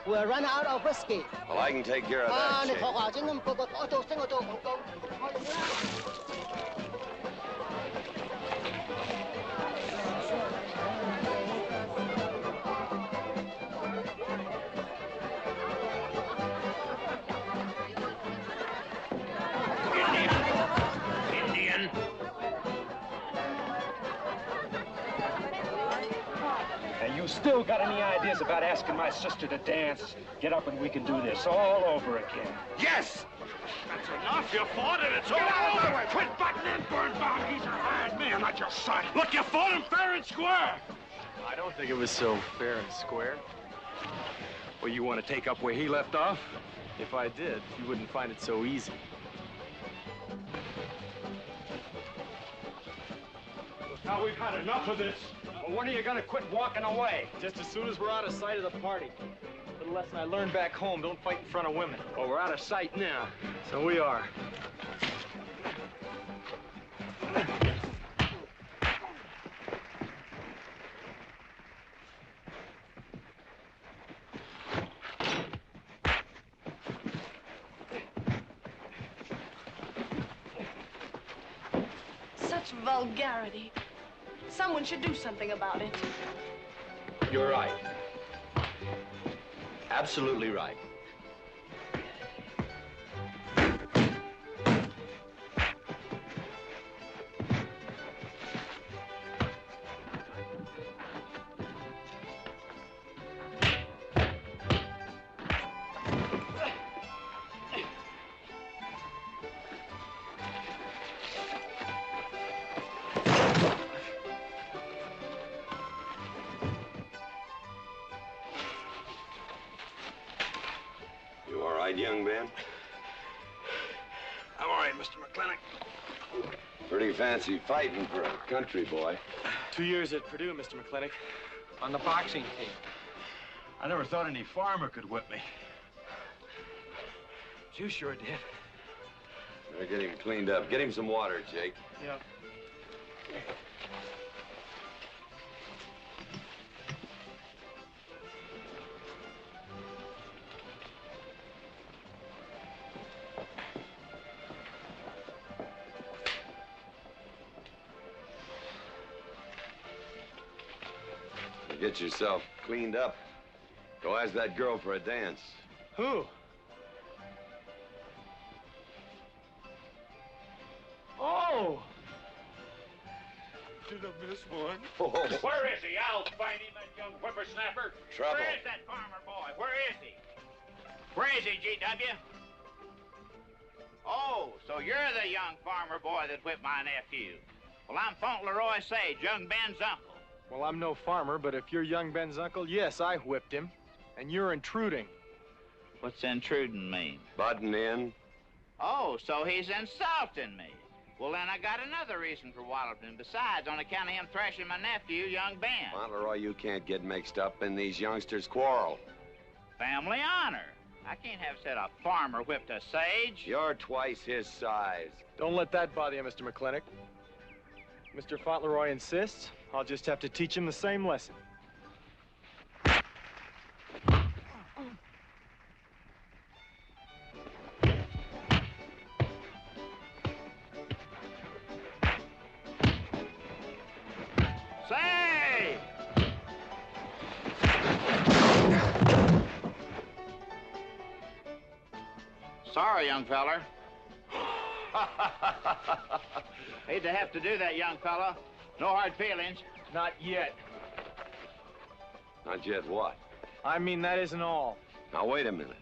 We're run out of whiskey. Well, I can take care of that. 你 Chick. 學校整咁個我做升我做廣告。Indian. And you still got any ideas about asking my sister to dance? Get up and we can do this all over again. Yes! That's enough. You fought it. It's all over. Quit butting in, Birnbaum. He's a hired man, not your son. Look, you fought him fair and square. I don't think it was so fair and square. Well, you want to take up where he left off? If I did, you wouldn't find it so easy. Now we've had enough of this. Well, when are you gonna quit walking away? Just as soon as we're out of sight of the party. Little lesson I learned back home, don't fight in front of women. Well, we're out of sight now. So we are. Such vulgarity. Someone should do something about it. You're right. Absolutely right. You all right, young man? I'm all right, Mr. McLintock. Pretty fancy fighting for a country boy. 2 years at Purdue, Mr. McLintock, on the boxing team. I never thought any farmer could whip me. You sure did. Better get him cleaned up. Get him some water, Jake. Yep. Get yourself cleaned up. Go ask that girl for a dance. Who? Oh! Did I miss one? Oh. Where is he? I'll find him, that young whippersnapper. Trouble. Where is that farmer boy? Where is he? Where is he, G.W.? Oh, so you're the young farmer boy that whipped my nephew. Well, I'm Fauntleroy Sage, young Ben's uncle. Well, I'm no farmer, but if you're young Ben's uncle, yes, I whipped him. And you're intruding. What's intruding mean? Butting in. Oh, so he's insulting me. Well, then I got another reason for walloping him. Besides, on account of him thrashing my nephew, young Ben. Fauntleroy, you can't get mixed up in these youngsters' quarrel. Family honor. I can't have said a farmer whipped a sage. You're twice his size. Don't let that bother you, Mr. McLintock. Mr. Fauntleroy insists. I'll just have to teach him the same lesson. Say! Sorry, young feller. Hate to have to do that, young fella. No hard feelings. Not yet. Not yet what? I mean, that isn't all. Now, wait a minute.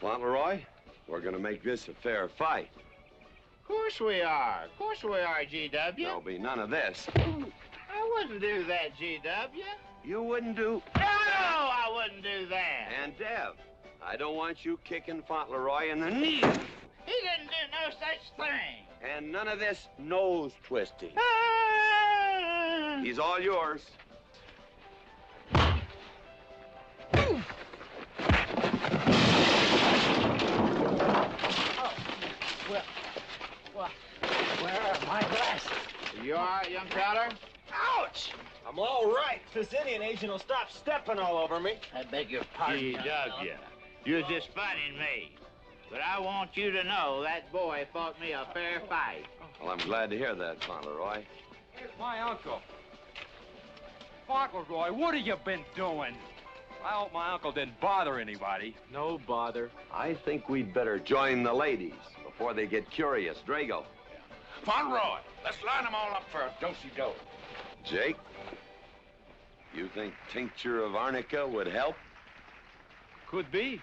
Fauntleroy, we're gonna make this a fair fight. Of course we are. Of course we are, G.W. There'll be none of this. I wouldn't do that, G.W. You wouldn't do... No, I wouldn't do that. And Dev, I don't want you kicking Fauntleroy in the knee. He didn't do no such thing. And none of this nose twisting. He's all yours. Well, where are my glasses? You all right, young feller? Ouch! I'm all right. This Indian agent will stop stepping all over me. I beg your pardon. G.W. You're just funning me. But I want you to know that boy fought me a fair fight. Well, I'm glad to hear that, Fauntleroy. Here's my uncle. Fauntleroy, what have you been doing? I hope my uncle didn't bother anybody. No bother. I think we'd better join the ladies before they get curious. Drago. Fauntleroy, let's line them all up for a do-si-do. Jake, you think tincture of arnica would help? Could be.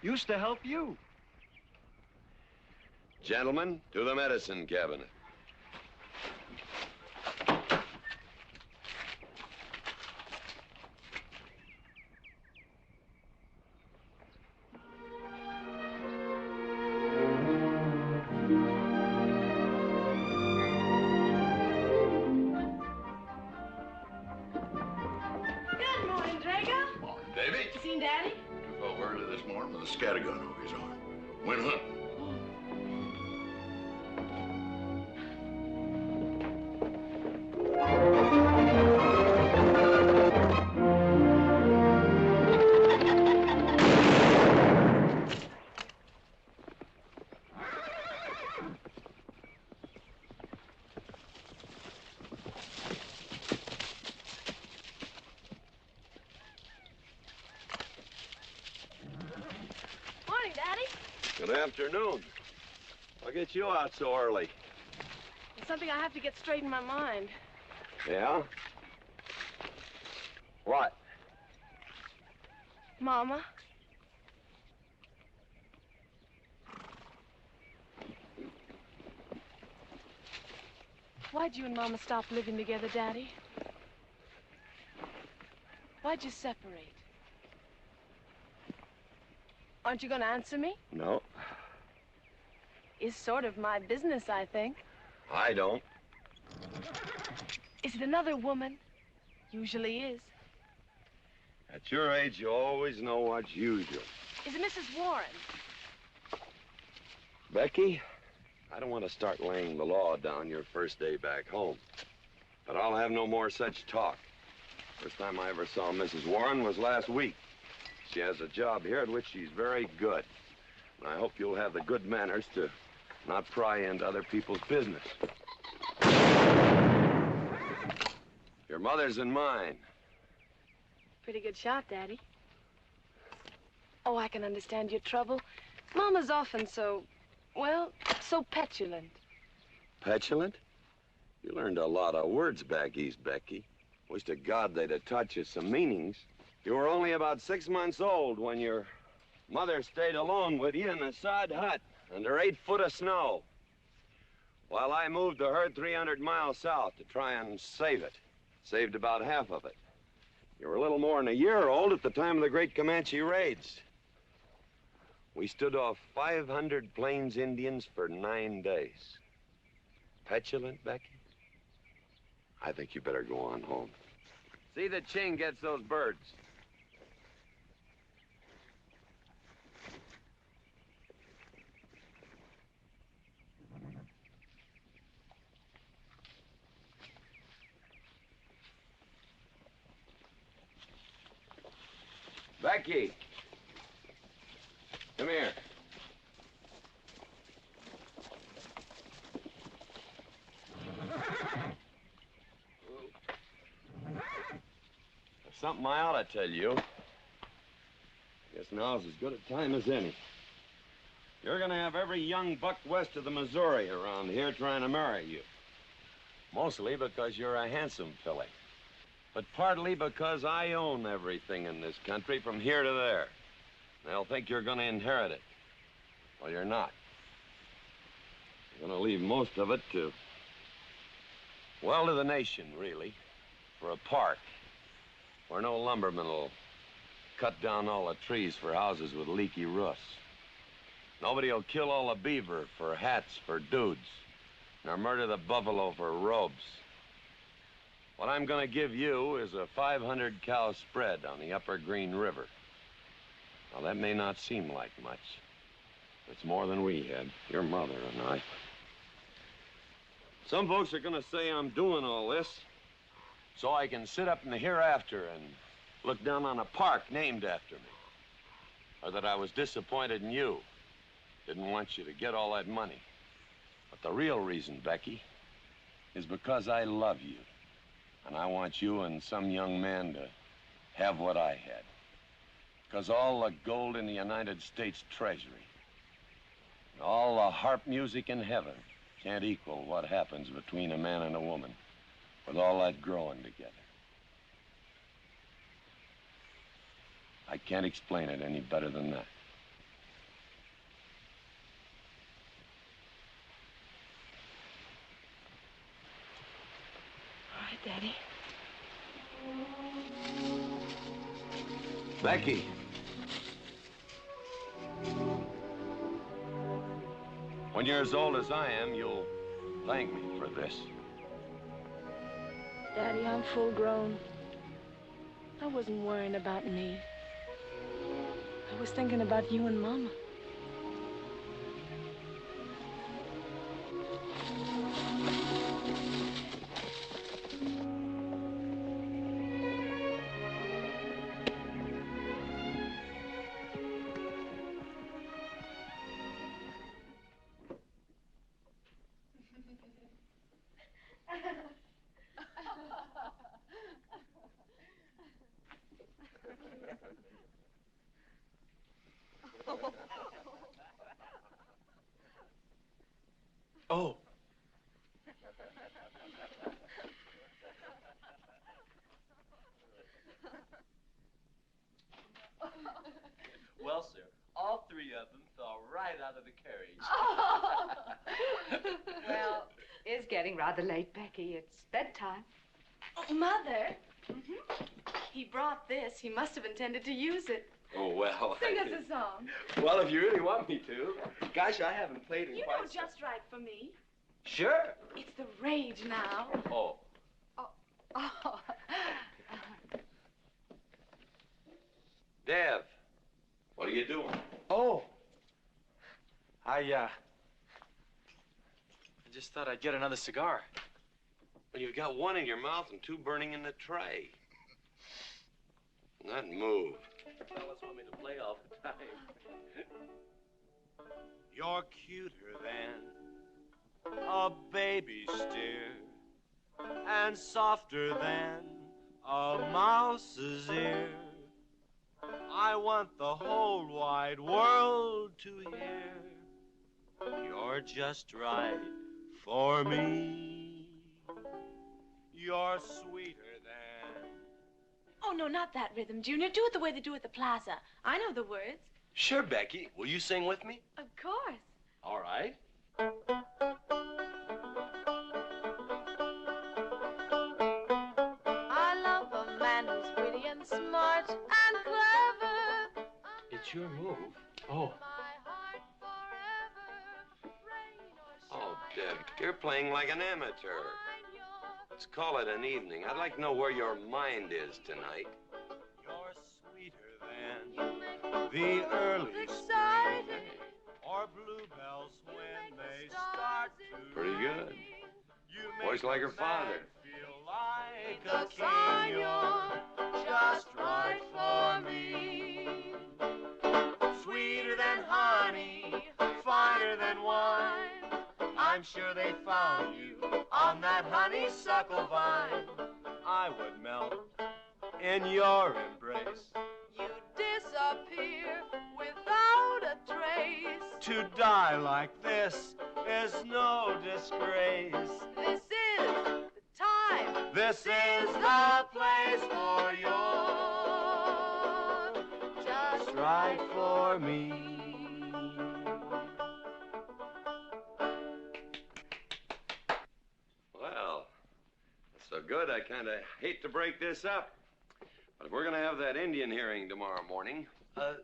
Used to help you. Gentlemen, to the medicine cabinet. Good morning, Drago. Morning, Davy. You seen Daddy? Took over early this morning with a scattergun over his arm. Went hunting. morning, Daddy. Good afternoon. What gets you out so early? It's something I have to get straight in my mind. Yeah? What? Mama. Why'd you and Mama stop living together, Daddy? Why'd you separate? Aren't you going to answer me? No, It's sort of my business, I think. I don't. Is it another woman? Usually is. At your age, you always know what's usual. Is it Mrs. Warren? Becky, I don't want to start laying the law down your first day back home. But I'll have no more such talk. First time I ever saw Mrs. Warren was last week. She has a job here at which she's very good. And I hope you'll have the good manners to not pry into other people's business. Your mother's and mine. Pretty good shot, Daddy. Oh, I can understand your trouble. Mama's often so, well, so petulant. Petulant? You learned a lot of words back east, Becky. Wish to God they'd have taught you some meanings. You were only about 6 months old when your mother stayed alone with you in a sod hut under 8 foot of snow, while I moved the herd 300 miles south to try and save it. Saved about half of it. You were a little more than a year old at the time of the great Comanche raids. We stood off 500 Plains Indians for 9 days. Petulant, Becky? I think you better go on home. See that Ching gets those birds. Becky! Come here. There's something I ought to tell you. Guess now's as good a time as any. You're gonna have every young buck west of the Missouri around here trying to marry you. Mostly because you're a handsome filly. But partly because I own everything in this country from here to there. They'll think you're gonna inherit it. Well, you're not. You're gonna leave most of it to, well, to the nation, really. For a park where no lumberman will cut down all the trees for houses with leaky roofs. Nobody will kill all the beaver for hats for dudes, nor murder the buffalo for robes. What I'm gonna give you is a 500 cow spread on the upper Green River. Now, that may not seem like much. It's more than we had, your mother and I. Some folks are gonna say I'm doing all this so I can sit up in the hereafter and look down on a park named after me. Or that I was disappointed in you. Didn't want you to get all that money. But the real reason, Becky, is because I love you. And I want you and some young man to have what I had. Because all the gold in the United States Treasury, and all the harp music in heaven can't equal what happens between a man and a woman with all that growing together. I can't explain it any better than that. All right, Daddy. Becky. When you're as old as I am, you'll thank me for this. Daddy, I'm full grown. I wasn't worrying about me. I was thinking about you and Mama. Oh. Well, sir, all three of them fell right out of the carriage. Well, it's getting rather late, Becky. It's bedtime. Oh, Mother. He brought this. He must have intended to use it. Oh, well. Sing us a song. Well, if you really want me to. Gosh, I haven't played in You quite know just right for me. Sure. It's the rage now. Oh. Oh. Dev, what are you doing? Oh. I just thought I'd get another cigar. Well, you've got one in your mouth and two burning in the tray. Not move. Fellas want me to play all the time. You're cuter than a baby steer, and softer than a mouse's ear. I want the whole wide world to hear. You're just right for me. You're sweeter than... Oh, no, not that rhythm, Junior. Do it the way they do at the plaza. I know the words. Sure, Becky. Will you sing with me? Of course. All right. I love a man who's witty and smart and clever. It's your move. Oh. Oh, Dev, you're playing like an amateur. Let's call it an evening. I'd like to know where your mind is tonight. You're sweeter than the early spring, or bluebells when they start to Pretty good. You Voice like her father. feel like a king. You're just right for me. Sweeter than honey, finer than wine. I'm sure they found you on that honeysuckle vine. I would melt in your embrace. You disappear without a trace. To die like this is no disgrace. This is the time. This is the place for you. Just Right for me. Well, that's so good, I kind of hate to break this up. But if we're going to have that Indian hearing tomorrow morning...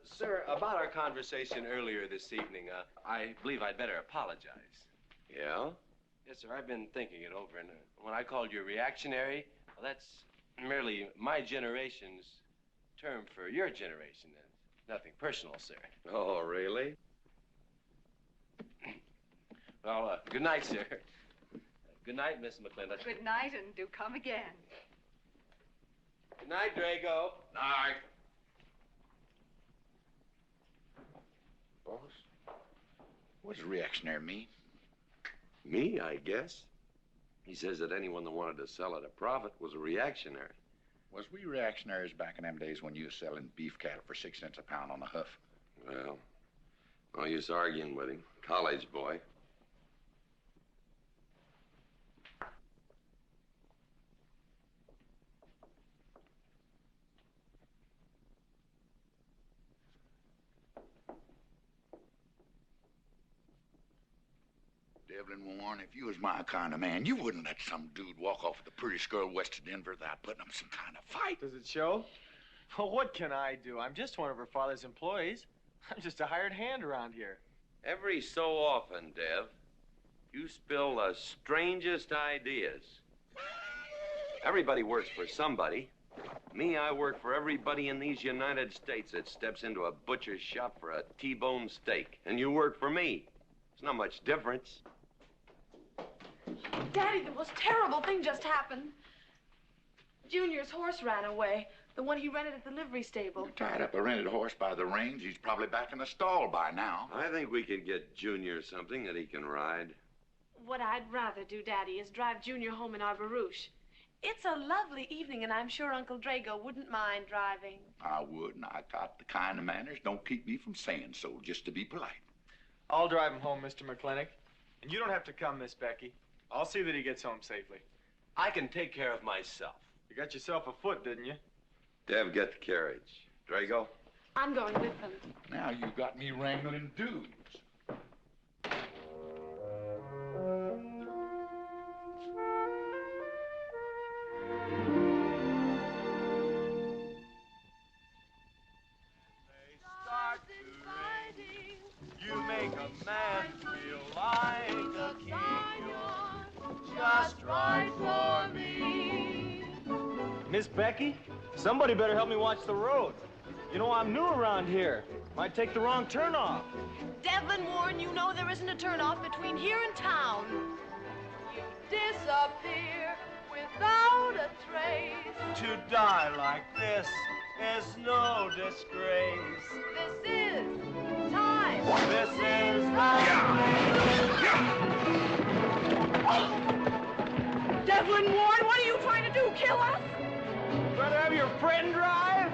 Sir, about our conversation earlier this evening, I believe I'd better apologize. Yeah? Yes, sir, I've been thinking it over, and when I called you reactionary, well, that's merely my generation's term for your generation. Nothing personal, sir. Oh, really? Well, good night, sir. Good night, Miss McLintock. Good night, and do come again. Good night, Drago. Night. Boss, what does reactionary mean? Me, I guess. He says that anyone that wanted to sell at a profit was a reactionary. Was we reactionaries back in them days when you was selling beef cattle for 6 cents a pound on the hoof? Well, no use arguing with him. College boy. Devlin Warren, if you was my kind of man, you wouldn't let some dude walk off with the prettiest girl west of Denver without putting up some kind of fight. Does it show? Well, what can I do? I'm just one of her father's employees. I'm just a hired hand around here. Every so often, Dev, you spill the strangest ideas. Everybody works for somebody. Me, I work for everybody in these United States that steps into a butcher's shop for a T-bone steak. And you work for me. There's not much difference. Daddy, the most terrible thing just happened. Junior's horse ran away. The one he rented at the livery stable. Tied up a rented horse by the reins. He's probably back in the stall by now. I think we could get Junior something that he can ride. What I'd rather do, Daddy, is drive Junior home in our barouche. It's a lovely evening, and I'm sure Uncle Drago wouldn't mind driving. I would, and I got the kind of manners don't keep me from saying so, just to be polite. I'll drive him home, Mr. McLintock. And you don't have to come, Miss Becky. I'll see that he gets home safely. I can take care of myself. You got yourself a foot, didn't you? Dev, get the carriage. Drago? I'm going with them. Now you got me wrangling dudes. You make a man feel like a king. You're just right for me. Miss Becky, somebody better help me watch the road. You know, I'm new around here. Might take the wrong turnoff. Devlin Warren, you know there isn't a turnoff between here and town. You disappear without a trace. To die like this is no disgrace. This is time. This is Devlin Warren, what are you trying to do? Kill us? Rather have your friend drive?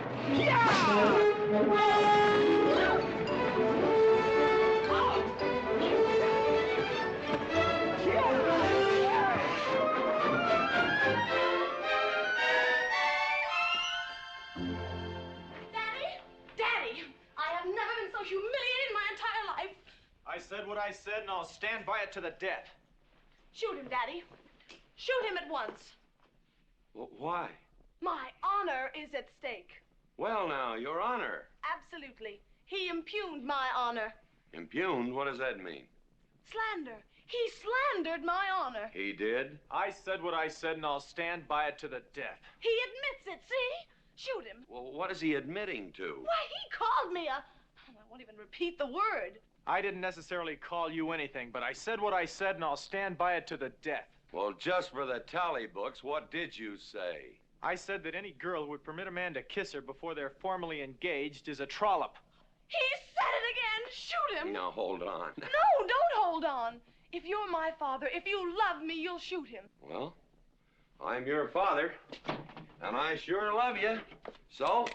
Daddy, I have never been so humiliated in my entire life. I said what I said, and I'll stand by it to the death. Shoot him, Daddy. Shoot him at once. Well, why? My honor is at stake. Well, now, Your Honor. Absolutely. He impugned my honor. Impugned? What does that mean? Slander. He slandered my honor. He did? I said what I said, and I'll stand by it to the death. He admits it, see? Shoot him. Well, what is he admitting to? Why, he called me a... I won't even repeat the word. I didn't necessarily call you anything, but I said what I said, and I'll stand by it to the death. Well, just for the tally books, what did you say? I said that any girl who would permit a man to kiss her before they're formally engaged is a trollop. He said it again. Shoot him. Now, hold on. No, don't hold on. If you're my father, if you love me, you'll shoot him. Well, I'm your father, and I sure love you. So?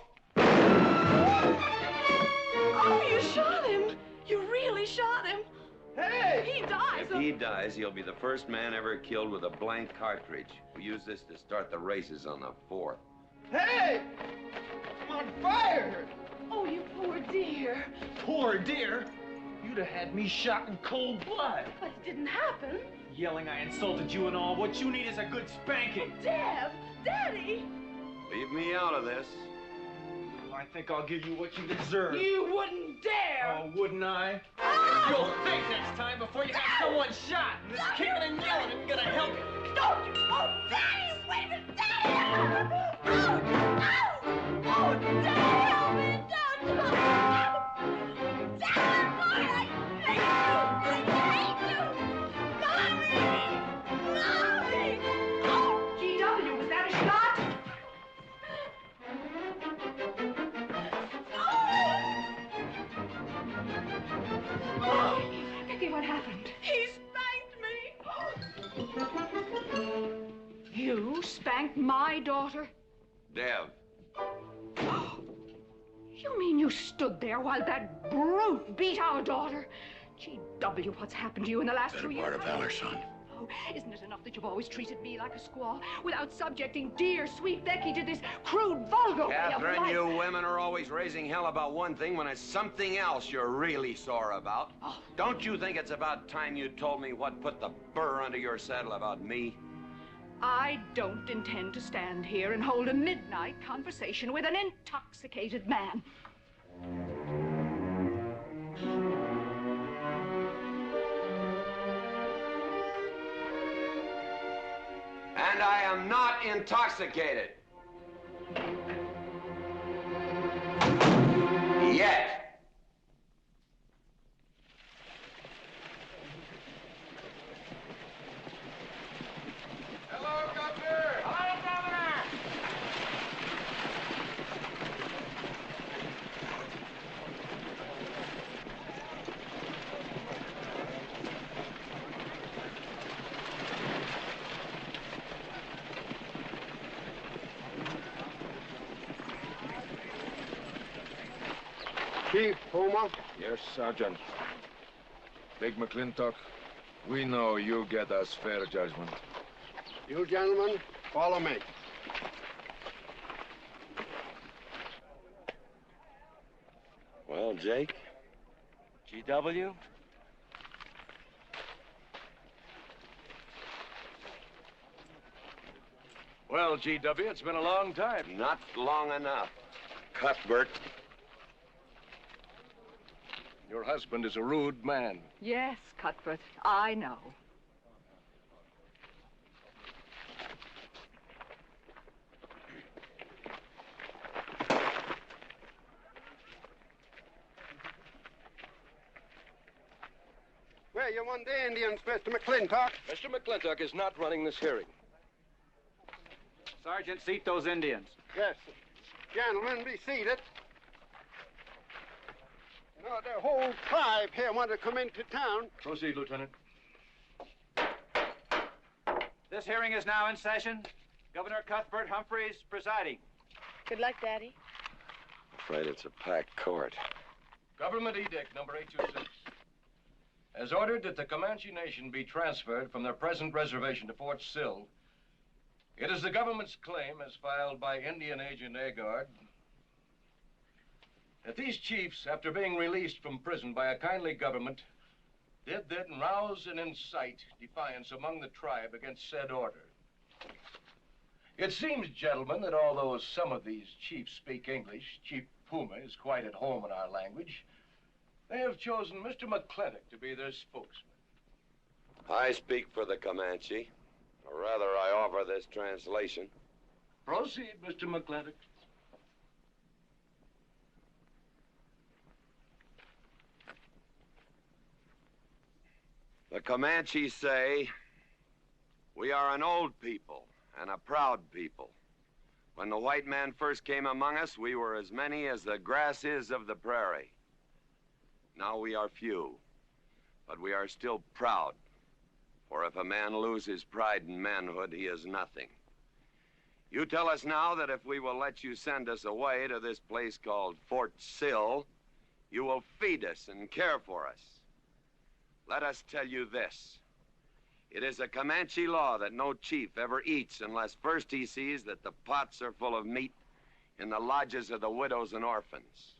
Oh, you shot him. You really shot him. Hey! He dies. If he dies, he'll be the first man ever killed with a blank cartridge. We use this to start the races on the 4th. Hey! I'm on fire! Oh, you poor dear. Poor dear. You'd have had me shot in cold blood. But it didn't happen. Yelling I insulted you and all. What you need is a good spanking. Dev! Daddy! Leave me out of this. I think I'll give you what you deserve. You wouldn't dare! Oh, wouldn't I? Ah! You'll think next time before you have someone shot. And this kicking and yelling isn't gonna help you. Don't you! Oh, Daddy! Wait a minute! Daddy! Oh! Oh! Daddy! Help me! Don't! Daddy! Lord, I hate you! Mommy! Oh! G.W., was that a shot? Oh, Becky, what happened? He spanked me. You spanked my daughter? Dev. You mean you stood there while that brute beat our daughter? G.W., what's happened to you in the last 2 years? Part of valor, son. Oh, isn't it enough that you've always treated me like a squaw without subjecting dear, sweet Becky to this crude, vulgar way of Catherine, life? you women are always raising hell about one thing when it's something else you're really sore about. Oh. Don't you think it's about time you told me what put the burr under your saddle about me? I don't intend to stand here and hold a midnight conversation with an intoxicated man. And I am not intoxicated. Yet. Hello, Governor! Hello, Governor! Chief, Puma? Yes, Sergeant. Big McLintock, We know you get us fair judgment. You gentlemen, follow me. Well, Jake? GW? Well, GW, it's been a long time. Not long enough. Cuthbert. Your husband is a rude man. Yes, Cuthbert, I know. Where you want the Indians, Mr. McLintock? Mr. McLintock is not running this hearing. Sergeant, seat those Indians. Yes. Gentlemen, be seated. You know, the whole tribe here want to come into town. Proceed, Lieutenant. This hearing is now in session. Governor Cuthbert Humphreys presiding. Good luck, Daddy. Afraid it's a packed court. Government Edict number 826 has ordered that the Comanche Nation be transferred from their present reservation to Fort Sill. It is the government's claim, as filed by Indian Agent Agard, that these chiefs, after being released from prison by a kindly government, did then rouse and incite defiance among the tribe against said order. It seems, gentlemen, that although some of these chiefs speak English, Chief Puma is quite at home in our language, they have chosen Mr. McLintock to be their spokesman. I speak for the Comanche. Or rather, I offer this translation. Proceed, Mr. McLintock. The Comanche say, we are an old people and a proud people. When the white man first came among us, we were as many as the grass is of the prairie. Now we are few, but we are still proud. For if a man loses pride in manhood, he is nothing. You tell us now that if we will let you send us away to this place called Fort Sill, you will feed us and care for us. Let us tell you this. It is a Comanche law that no chief ever eats unless first he sees that the pots are full of meat in the lodges of the widows and orphans.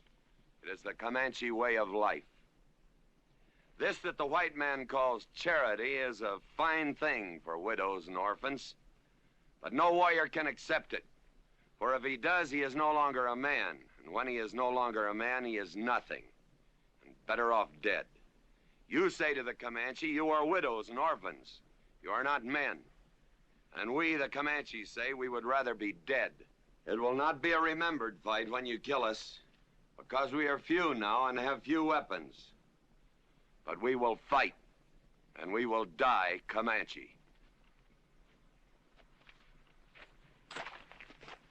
It is the Comanche way of life. This that the white man calls charity is a fine thing for widows and orphans, but no warrior can accept it. For if he does, he is no longer a man, and when he is no longer a man, he is nothing, and better off dead. You say to the Comanche, you are widows and orphans. You are not men. And we, the Comanche, say we would rather be dead. It will not be a remembered fight when you kill us, because we are few now and have few weapons. But we will fight, and we will die Comanche.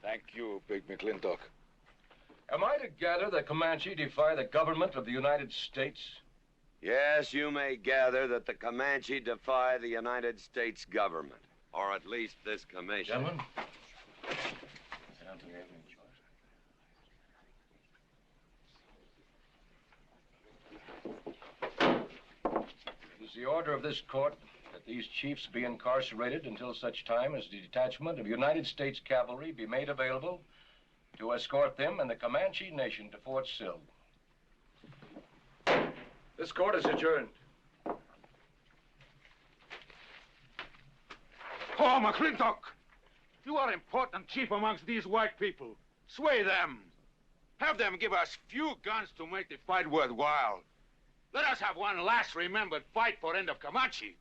Thank you, Big McLintock. Am I to gather that Comanche defy the government of the United States? Yes, you may gather that the Comanche defy the United States government, or at least this commission. Gentlemen. It is the order of this court that these chiefs be incarcerated until such time as the detachment of United States cavalry be made available to escort them and the Comanche Nation to Fort Sill. This court is adjourned. Oh, McLintock! You are important chief amongst these white people. Sway them. Have them give us few guns to make the fight worthwhile. Let us have one last remembered fight for end of Comanche.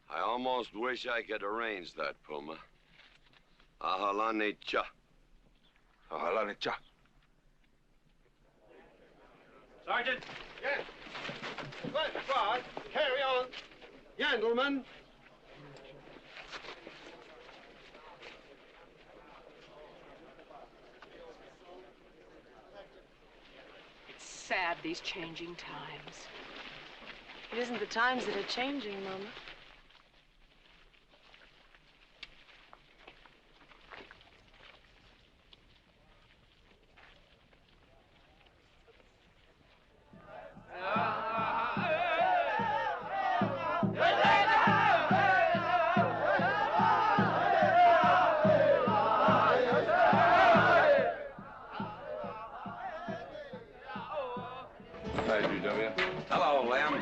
I almost wish I could arrange that, Puma. Ahalani cha. Ahalani cha. Sergeant. Yes. Good God. Carry on. Gentlemen. It's sad, these changing times. It isn't the times that are changing, Mama. Hey! Hi, GW. Hello, Lem.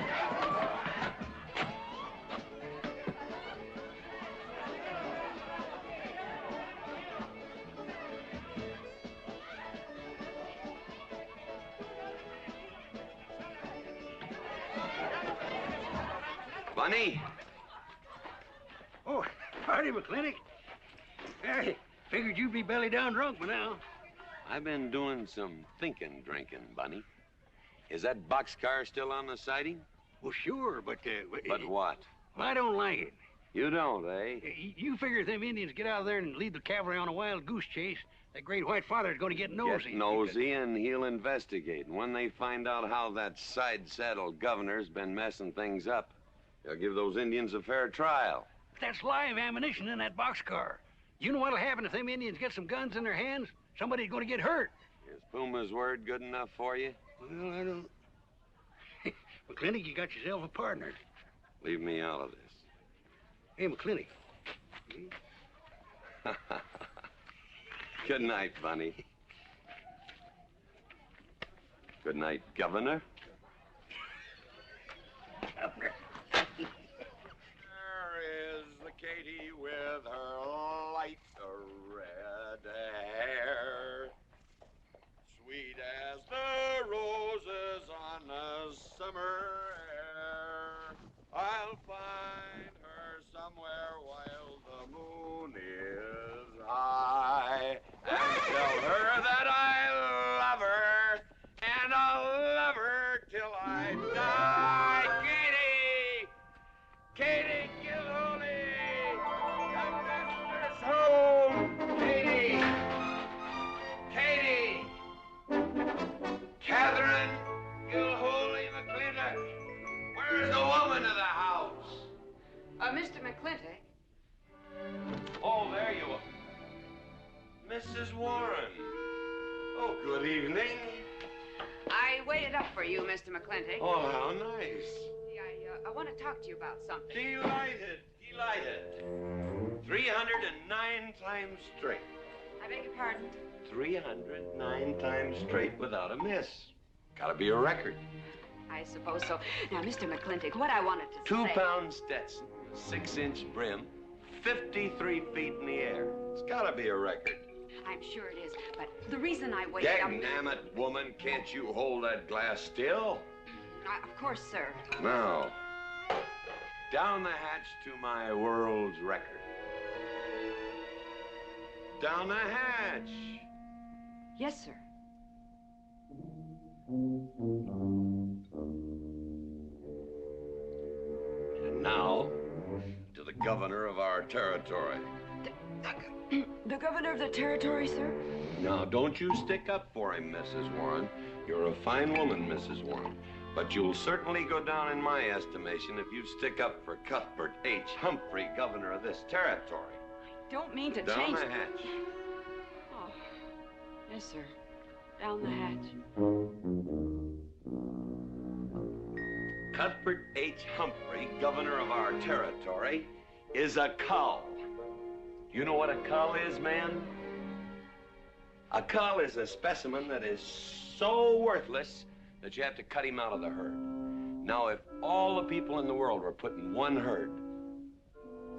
Bunny? Oh, howdy, McLintock. I figured you'd be belly down drunk by now. I've been doing some drinking, Bunny. Is that boxcar still on the siding? Well, sure, but... But what? I don't like it. You don't, eh? You figure if them Indians get out there and lead the cavalry on a wild goose chase, that great white father's going to get nosy. Get nosy, and he'll investigate. And when they find out how that side-saddle governor's been messing things up, they'll give those Indians a fair trial. That's live ammunition in that boxcar. You know what'll happen if them Indians get some guns in their hands? Somebody's going to get hurt. Is Puma's word good enough for you? Well, I don't... McLintock, you got yourself a partner. Leave me out of this. Hey, McLintock. Good night, Bunny. Good night, Governor. There is the Katie with her light red hair, sweet as the roses on a summer air. I'll find her somewhere while the moon is high and tell her that I love her, and I'll love her till I die. Katie Gilhooly, the master's home. Katie, Catherine Gilhooly McLintock, where's the woman of the house? Mr. McLintock. Oh, there you are. Mrs. Warren. Oh, good evening. I waited up for you, Mr. McLintock. Oh, how nice. I want to talk to you about something. Delighted. 309 times straight. I beg your pardon? 309 times straight without a miss. Gotta be a record. I suppose so. Now, Mr. McLintock, what I wanted to say... 2-pound Stetson, 6-inch brim, 53 feet in the air. It's gotta be a record. I'm sure it is, but the reason I waited up... Dagnammit, woman, can't you hold that glass still? Of course, sir. Now, down the hatch to my world's record. Down the hatch. Yes, sir. And now, to the governor of our territory. The governor of the territory, sir? Now, don't you stick up for him, Mrs. Warren. You're a fine woman, Mrs. Warren. But you'll certainly go down in my estimation if you stick up for Cuthbert H. Humphrey, governor of this territory. I don't mean to down change... the hatch. Oh, yes, sir. Down the hatch. Cuthbert H. Humphrey, governor of our territory, is a cow. You know what a cow is, man? A cow is a specimen that is so worthless that you have to cut him out of the herd. Now, if all the people in the world were put in one herd,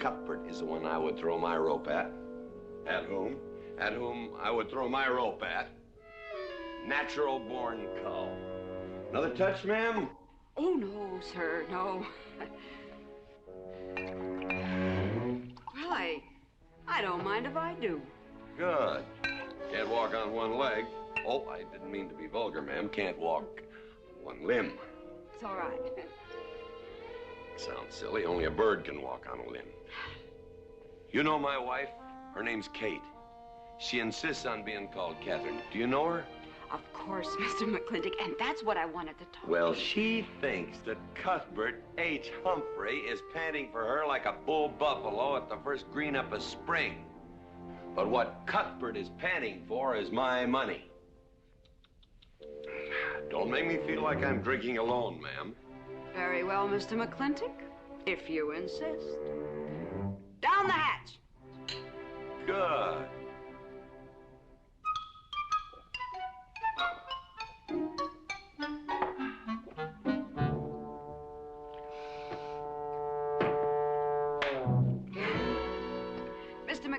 Cuthbert is the one I would throw my rope at. At whom I would throw my rope at. Natural-born cow. Another touch, ma'am? Oh, no, sir, no. Well, I don't mind if I do. Good. Can't walk on one leg. Oh, I didn't mean to be vulgar, ma'am. Can't walk one limb. It's all right. Sounds silly. Only a bird can walk on a limb. You know my wife? Her name's Kate. She insists on being called Catherine. Do you know her? Of course, Mr. McLintock, and that's what I wanted to talk Well, to you. she thinks that Cuthbert H. Humphrey is panting for her like a bull buffalo at the first green up of spring. But what Cuthbert is panting for is my money. Don't make me feel like I'm drinking alone, ma'am. Very well, Mr. McLintock, if you insist. Down the hatch. Good.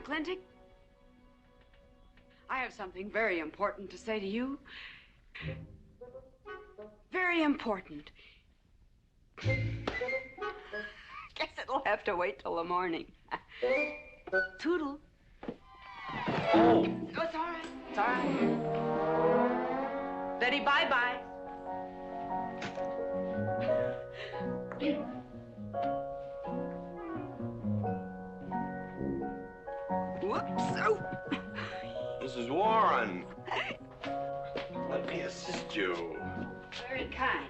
McLintock, I have something very important to say to you. Very important. Guess it'll have to wait till the morning. Toodle. Oh, it's all right. It's all right. Betty, bye-bye. Whoops. Oh. Mrs. Warren. Let me assist you. Very kind.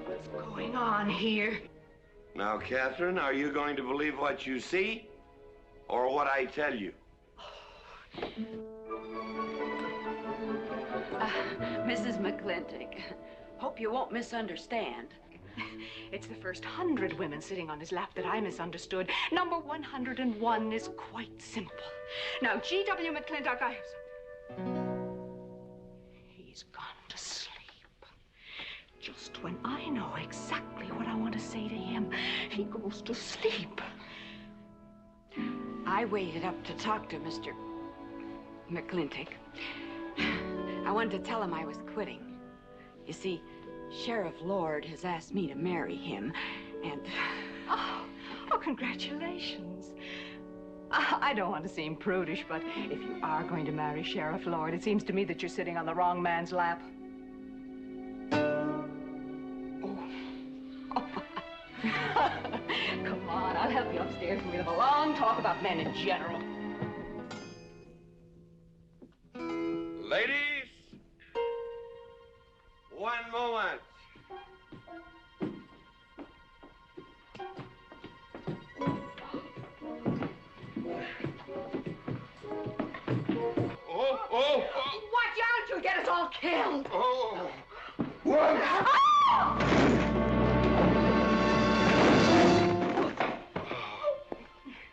What's going on here? Now, Catherine, are you going to believe what you see or what I tell you? Mrs. McLintock, hope you won't misunderstand. It's the first 100 women sitting on his lap that I misunderstood. Number 101 is quite simple. Now, G.W. McLintock, I have something. He's gone to sleep. Just when I know exactly what I want to say to him, he goes to sleep. I waited up to talk to Mr. McLintock. I wanted to tell him I was quitting. You see, Sheriff Lord has asked me to marry him, and... Oh, congratulations. I don't want to seem prudish, but if you are going to marry Sheriff Lord, it seems to me that you're sitting on the wrong man's lap. Come on, I'll help you upstairs and we'll have a long talk about men in general. Ladies, one moment. Oh! Watch out, you'll get us all killed. Oh! What?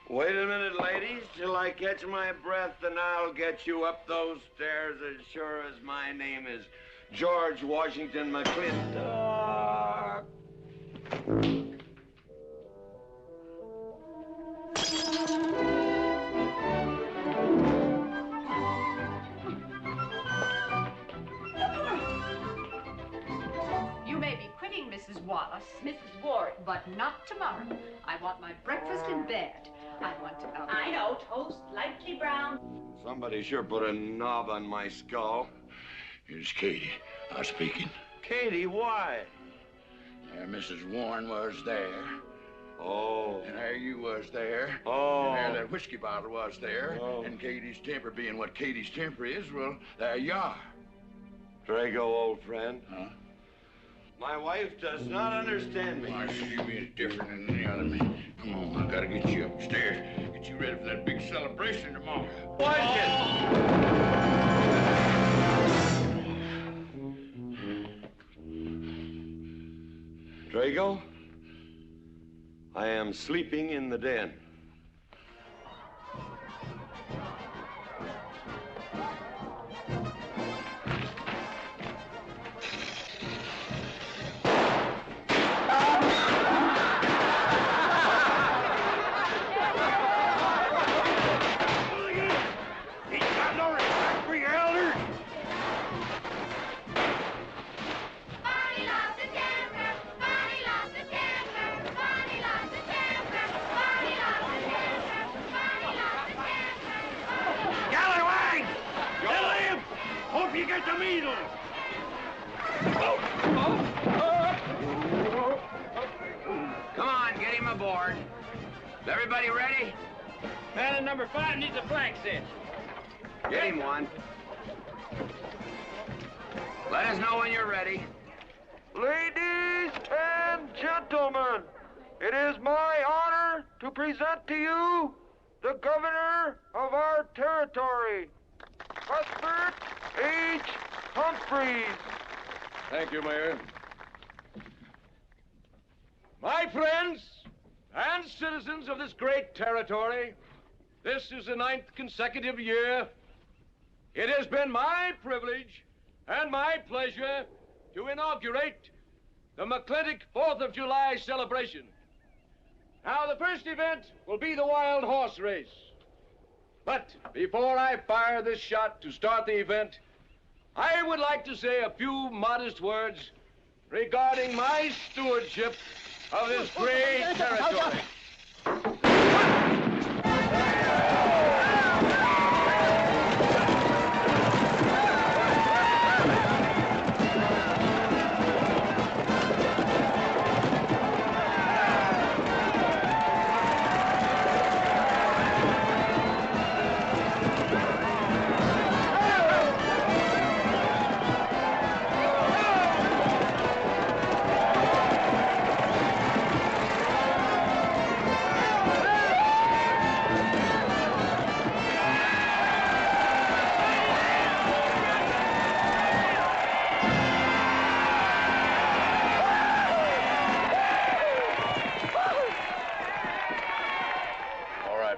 Wait a minute, ladies, till I catch my breath, and I'll get you up those stairs as sure as my name is George Washington McLintock. You may be quitting, Mrs. Wallace, Mrs. Ward, but not tomorrow. I want my breakfast in bed. I want to... I know, toast, lightly brown. Somebody sure put a knob on my skull. Here's Katie. I'm speaking. Katie, why? There Mrs. Warren was there. Oh. And there you was there. Oh. And there that whiskey bottle was there. Oh. And Katie's temper being what Katie's temper is, well, there you are. Drago, old friend. Huh? My wife does not understand me. Why, you being different than the other man. Come on, I gotta get you upstairs. Get you ready for that big celebration tomorrow. Drago, I am sleeping in the den. Come on, get him aboard. Is everybody ready? Man in number 5 needs a flank cinch. Get him one. Let us know when you're ready. Ladies and gentlemen, it is my honor to present to you the governor of our territory, Cuthbert H. Humphreys. Thank you, Mayor. My friends and citizens of this great territory, this is the 9th consecutive year. It has been my privilege and my pleasure to inaugurate the McLintock 4th of July celebration. Now, the first event will be the wild horse race. But before I fire this shot to start the event, I would like to say a few modest words regarding my stewardship of this great territory.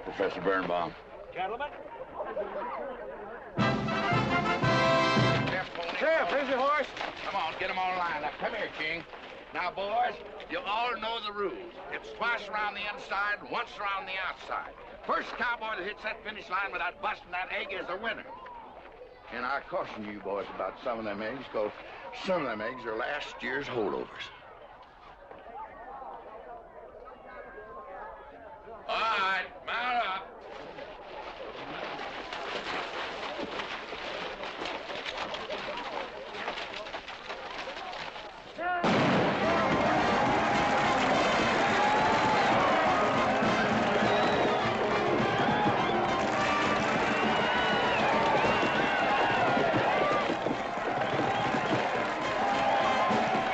Professor Birnbaum. Gentlemen. Sheriff, here's your horse. Come on, get them all lined up. Come here, King. Now, boys, you all know the rules. It's twice around the inside and once around the outside. First cowboy that hits that finish line without busting that egg is the winner. And I caution you boys about some of them eggs, because some of them eggs are last year's holdovers. All right, mount up.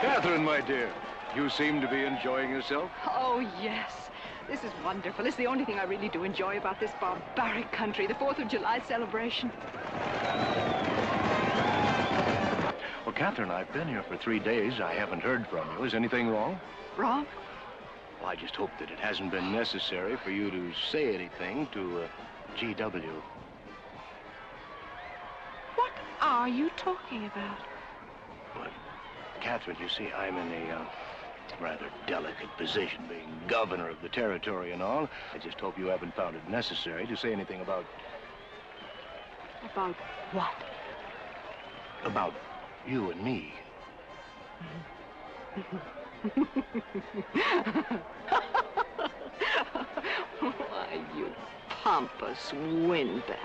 Catherine, my dear, you seem to be enjoying yourself. Oh, yes. This is wonderful. It's the only thing I really do enjoy about this barbaric country, the 4th of July celebration. Well, Catherine, I've been here for 3 days. I haven't heard from you. Is anything wrong? Wrong? Well, I just hope that it hasn't been necessary for you to say anything to G.W. What are you talking about? Well, Catherine, you see, I'm in a rather delicate position, being governor of the territory and all. I just hope you haven't found it necessary to say anything about... About what? About you and me. Why, you pompous windbag.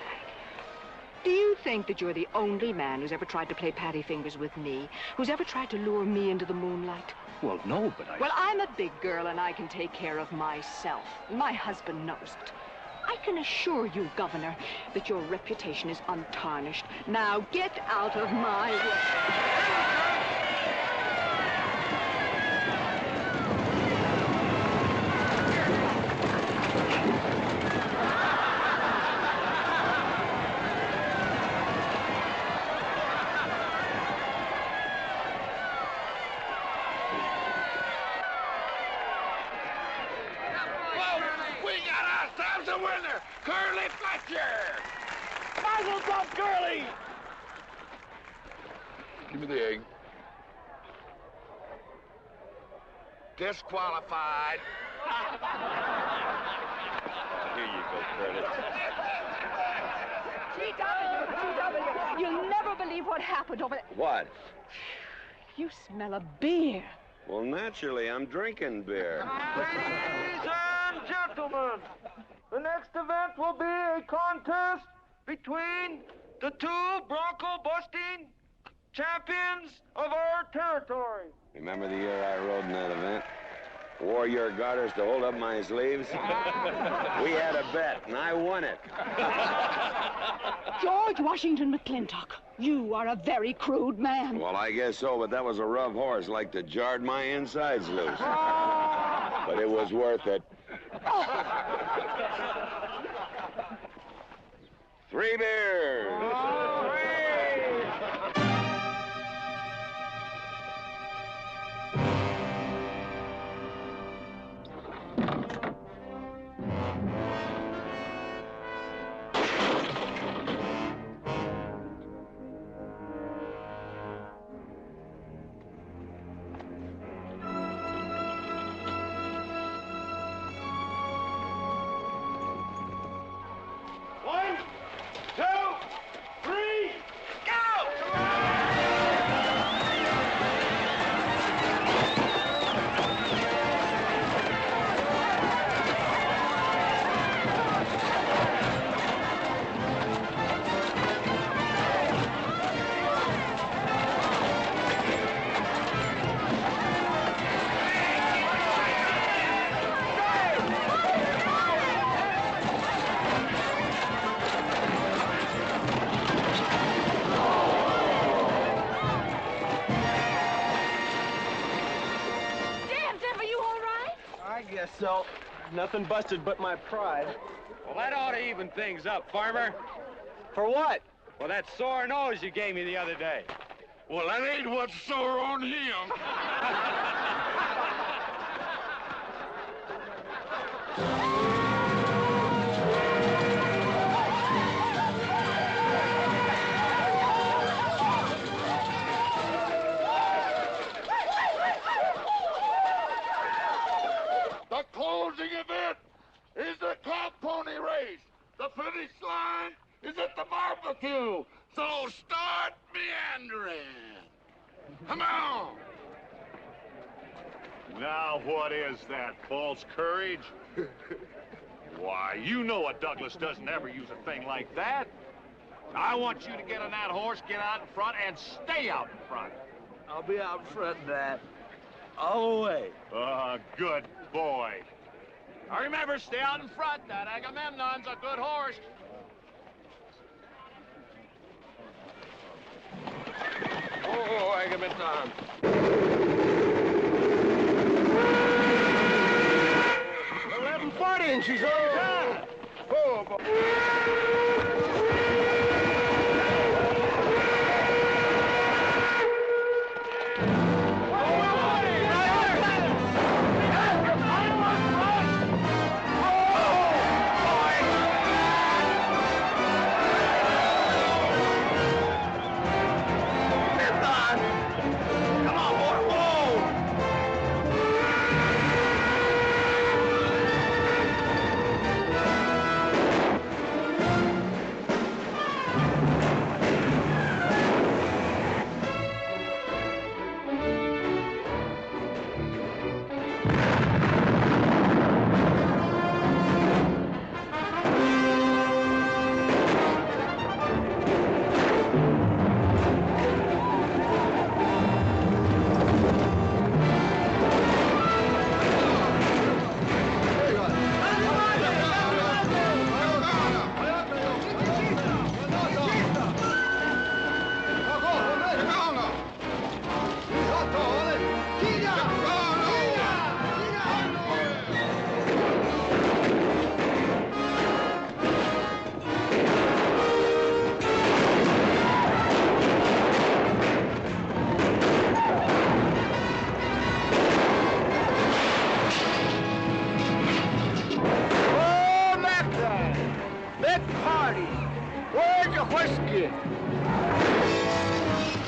Do you think that you're the only man who's ever tried to play patty fingers with me, who's ever tried to lure me into the moonlight? Well, no, but Well, I'm a big girl and I can take care of myself. My husband knows it. I can assure you, Governor, that your reputation is untarnished. Now get out of my way. Curly Fletcher! Mazel tov, Curly! Give me the egg. Disqualified. Here you go, Curly. G.W., you'll never believe what happened over there. What? You smell of beer. Well, naturally, I'm drinking beer. Ladies and gentlemen, the next event will be a contest between the two bronco-busting champions of our territory. Remember the year I rode in that event? Wore your garters to hold up my sleeves? We had a bet, and I won it. George Washington McLintock, you are a very crude man. Well, I guess so, but that was a rough horse, like to jarred my insides loose. But it was worth it. 3 beers. so. Nothing busted but my pride. Well, that ought to even things up, Farmer. For what? Well, that sore nose you gave me the other day. Well, that ain't what's sore on him. The closing event is the cow pony race. The finish line is at the barbecue. So start meandering. Come on. Now what is that, false courage? Why, you know a Douglas doesn't ever use a thing like that. I want you to get on that horse, get out in front, and stay out in front. I'll be out front, Dad. All the way. Good boy. Now remember, stay out in front. That Agamemnon's a good horse. Oh, Agamemnon. 1140 and she's on time. Oh, boy.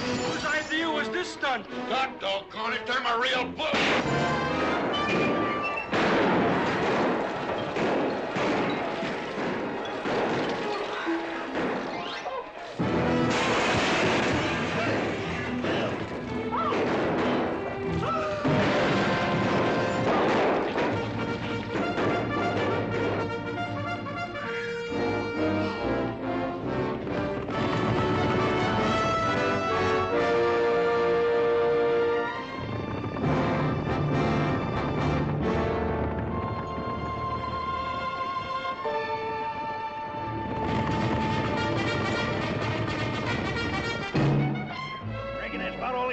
Whose idea was this stunt? God doggone it, they're my real book.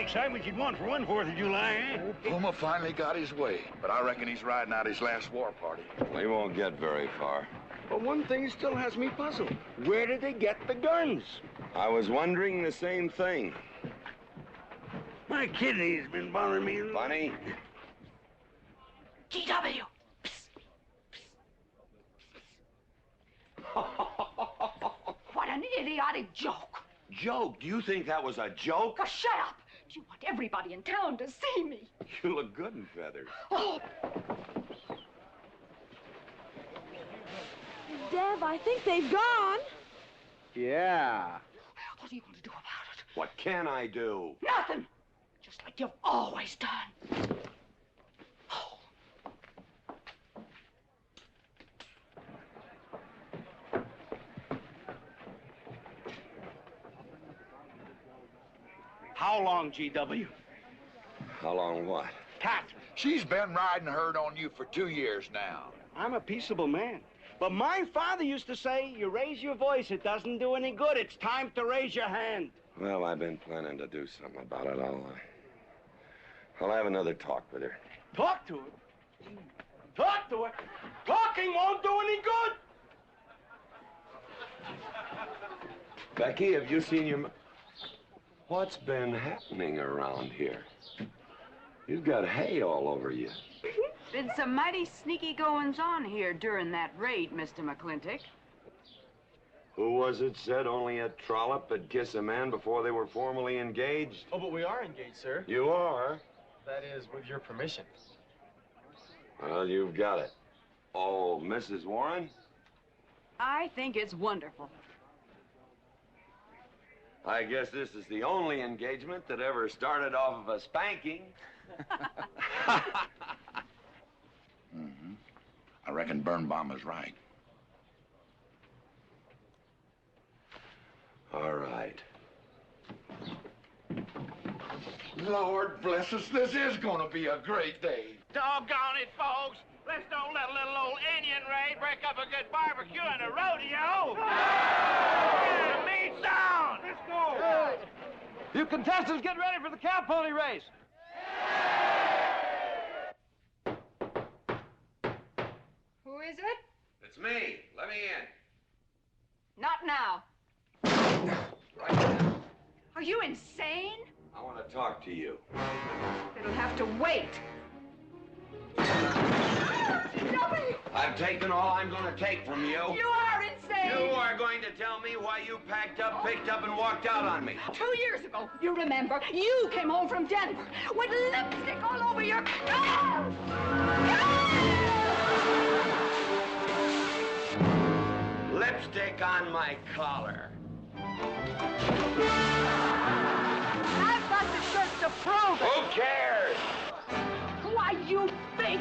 Excitement you'd want for one 4th of July, eh? Puma finally got his way, but I reckon he's riding out his last war party. We won't get very far. But one thing still has me puzzled. Where did they get the guns? I was wondering the same thing. My kidney's been bothering me. Funny? GW! What an idiotic joke. Joke? Do you think that was a joke? Oh, shut up! Do you want everybody in town to see me? You look good in feathers. Oh. Dev, I think they've gone. Yeah. What are you going to do about it? What can I do? Nothing! Just like you've always done. How long, GW? How long what? Catherine. She's been riding herd on you for 2 years now. I'm a peaceable man. But my father used to say, you raise your voice, it doesn't do any good. It's time to raise your hand. Well, I've been planning to do something about it. I'll have another talk with her. Talk to her? Talk to her? Talking won't do any good. Becky, have you seen your... What's been happening around here? You've got hay all over you. Been some mighty sneaky goings-on here during that raid, Mr. McLintock. Who was it said only a trollop could kiss a man before they were formally engaged? Oh, but we are engaged, sir. You are? That is, with your permission. Well, you've got it. Oh, Mrs. Warren? I think it's wonderful. I guess this is the only engagement that ever started off of a spanking. Mm-hmm. I reckon Birnbaum is right. All right. Lord bless us, this is gonna be a great day. Doggone it, folks. Let's don't let a little old Indian raid break up a good barbecue and a rodeo. Yeah, meat sound. Let's go. You contestants get ready for the cow pony race. Who is it? It's me. Let me in. Not now. Are you insane? I want to talk to you. It'll have to wait. I've taken all I'm going to take from you. You are insane! You are going to tell me why you packed up, picked up, and walked out on me. 2 years ago, you remember, you came home from Denver with lipstick all over your... Lipstick on my collar. I've got the shirts to prove it. Who cares? Why, you big...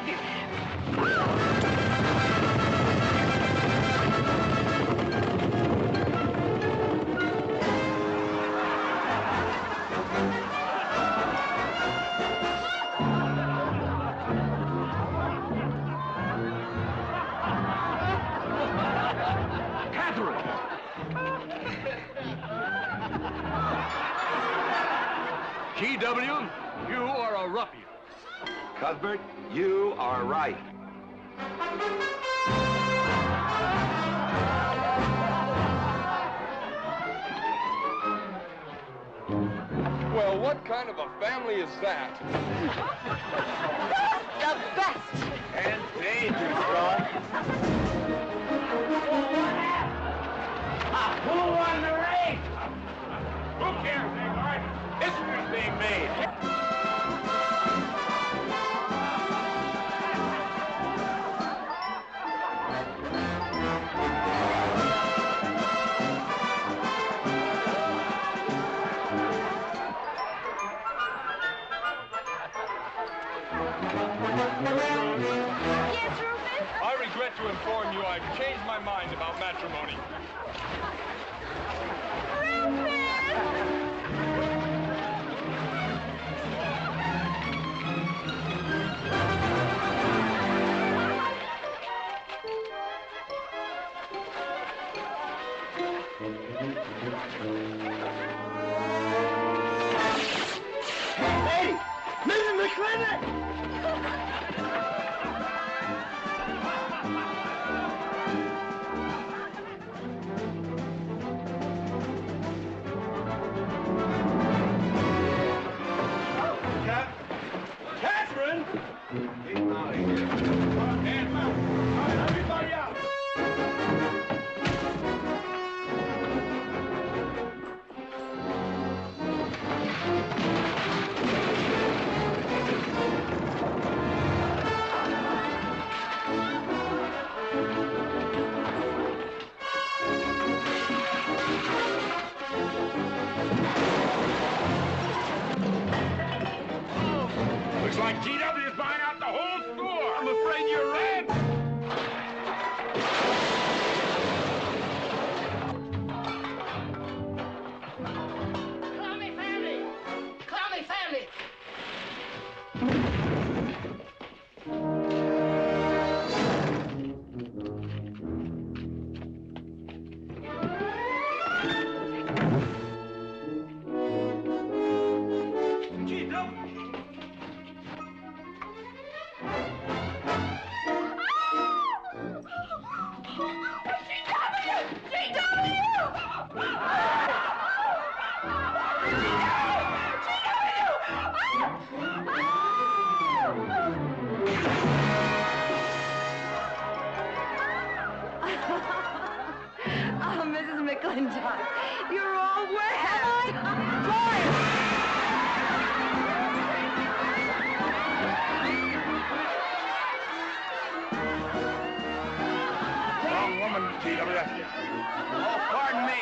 GW, you are a ruffian. Cuthbert, you are right. Well, what kind of a family is that? The best! And dangerous, son. Who won the race? Who cares, Agard? History's being made. Yes, Rufus? I regret to inform you I've changed my mind about matrimony. Hey, Mrs. McLintock! Catherine! Keep him out of here. Hands up. All right, everybody out. Looks like GW's buying out the whole store. I'm afraid you're right. Clowny family! Clowny family! Oh, Mrs. McLintock, you're all wet. Wrong woman, G.W. Oh, pardon me.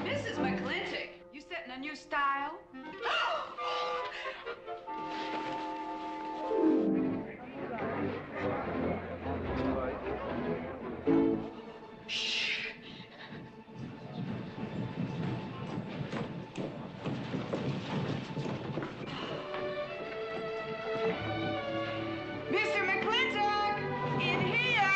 Mrs. McLintock, you setting a new style? Mr. McLintock, in here!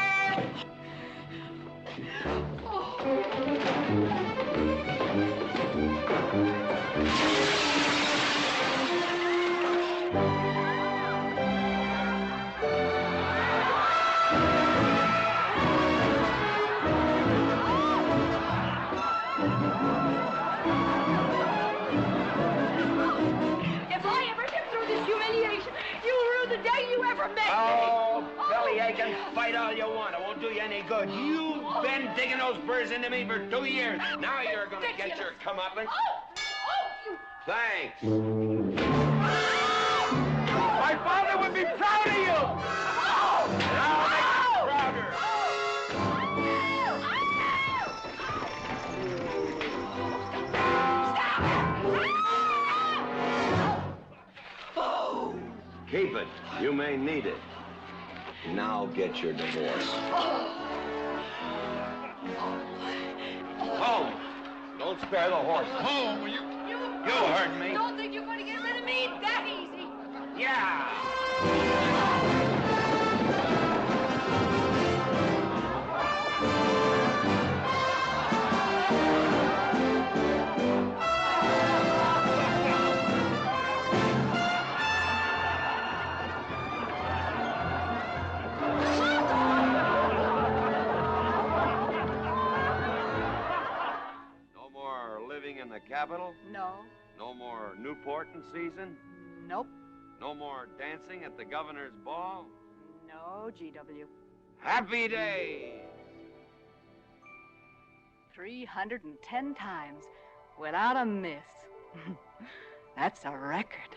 If I ever get through this humiliation, you'll rue the day you ever met me. Oh, bellyache, fight all you want. It won't do you any good. You've been digging those burrs into me for 2 years. Now you're gonna get your comeuppance. Thanks. My father would be proud of you! I'll make you prouder. Keep it. You may need it. Now get your divorce. Home. Don't spare the horse. Home, you heard me. Don't think you're going to get rid of me that easy. Yeah. No more living in the capital? No. No more Newport in season? Nope. No more dancing at the governor's ball? No, GW. Happy day! 310 times without a miss. That's a record.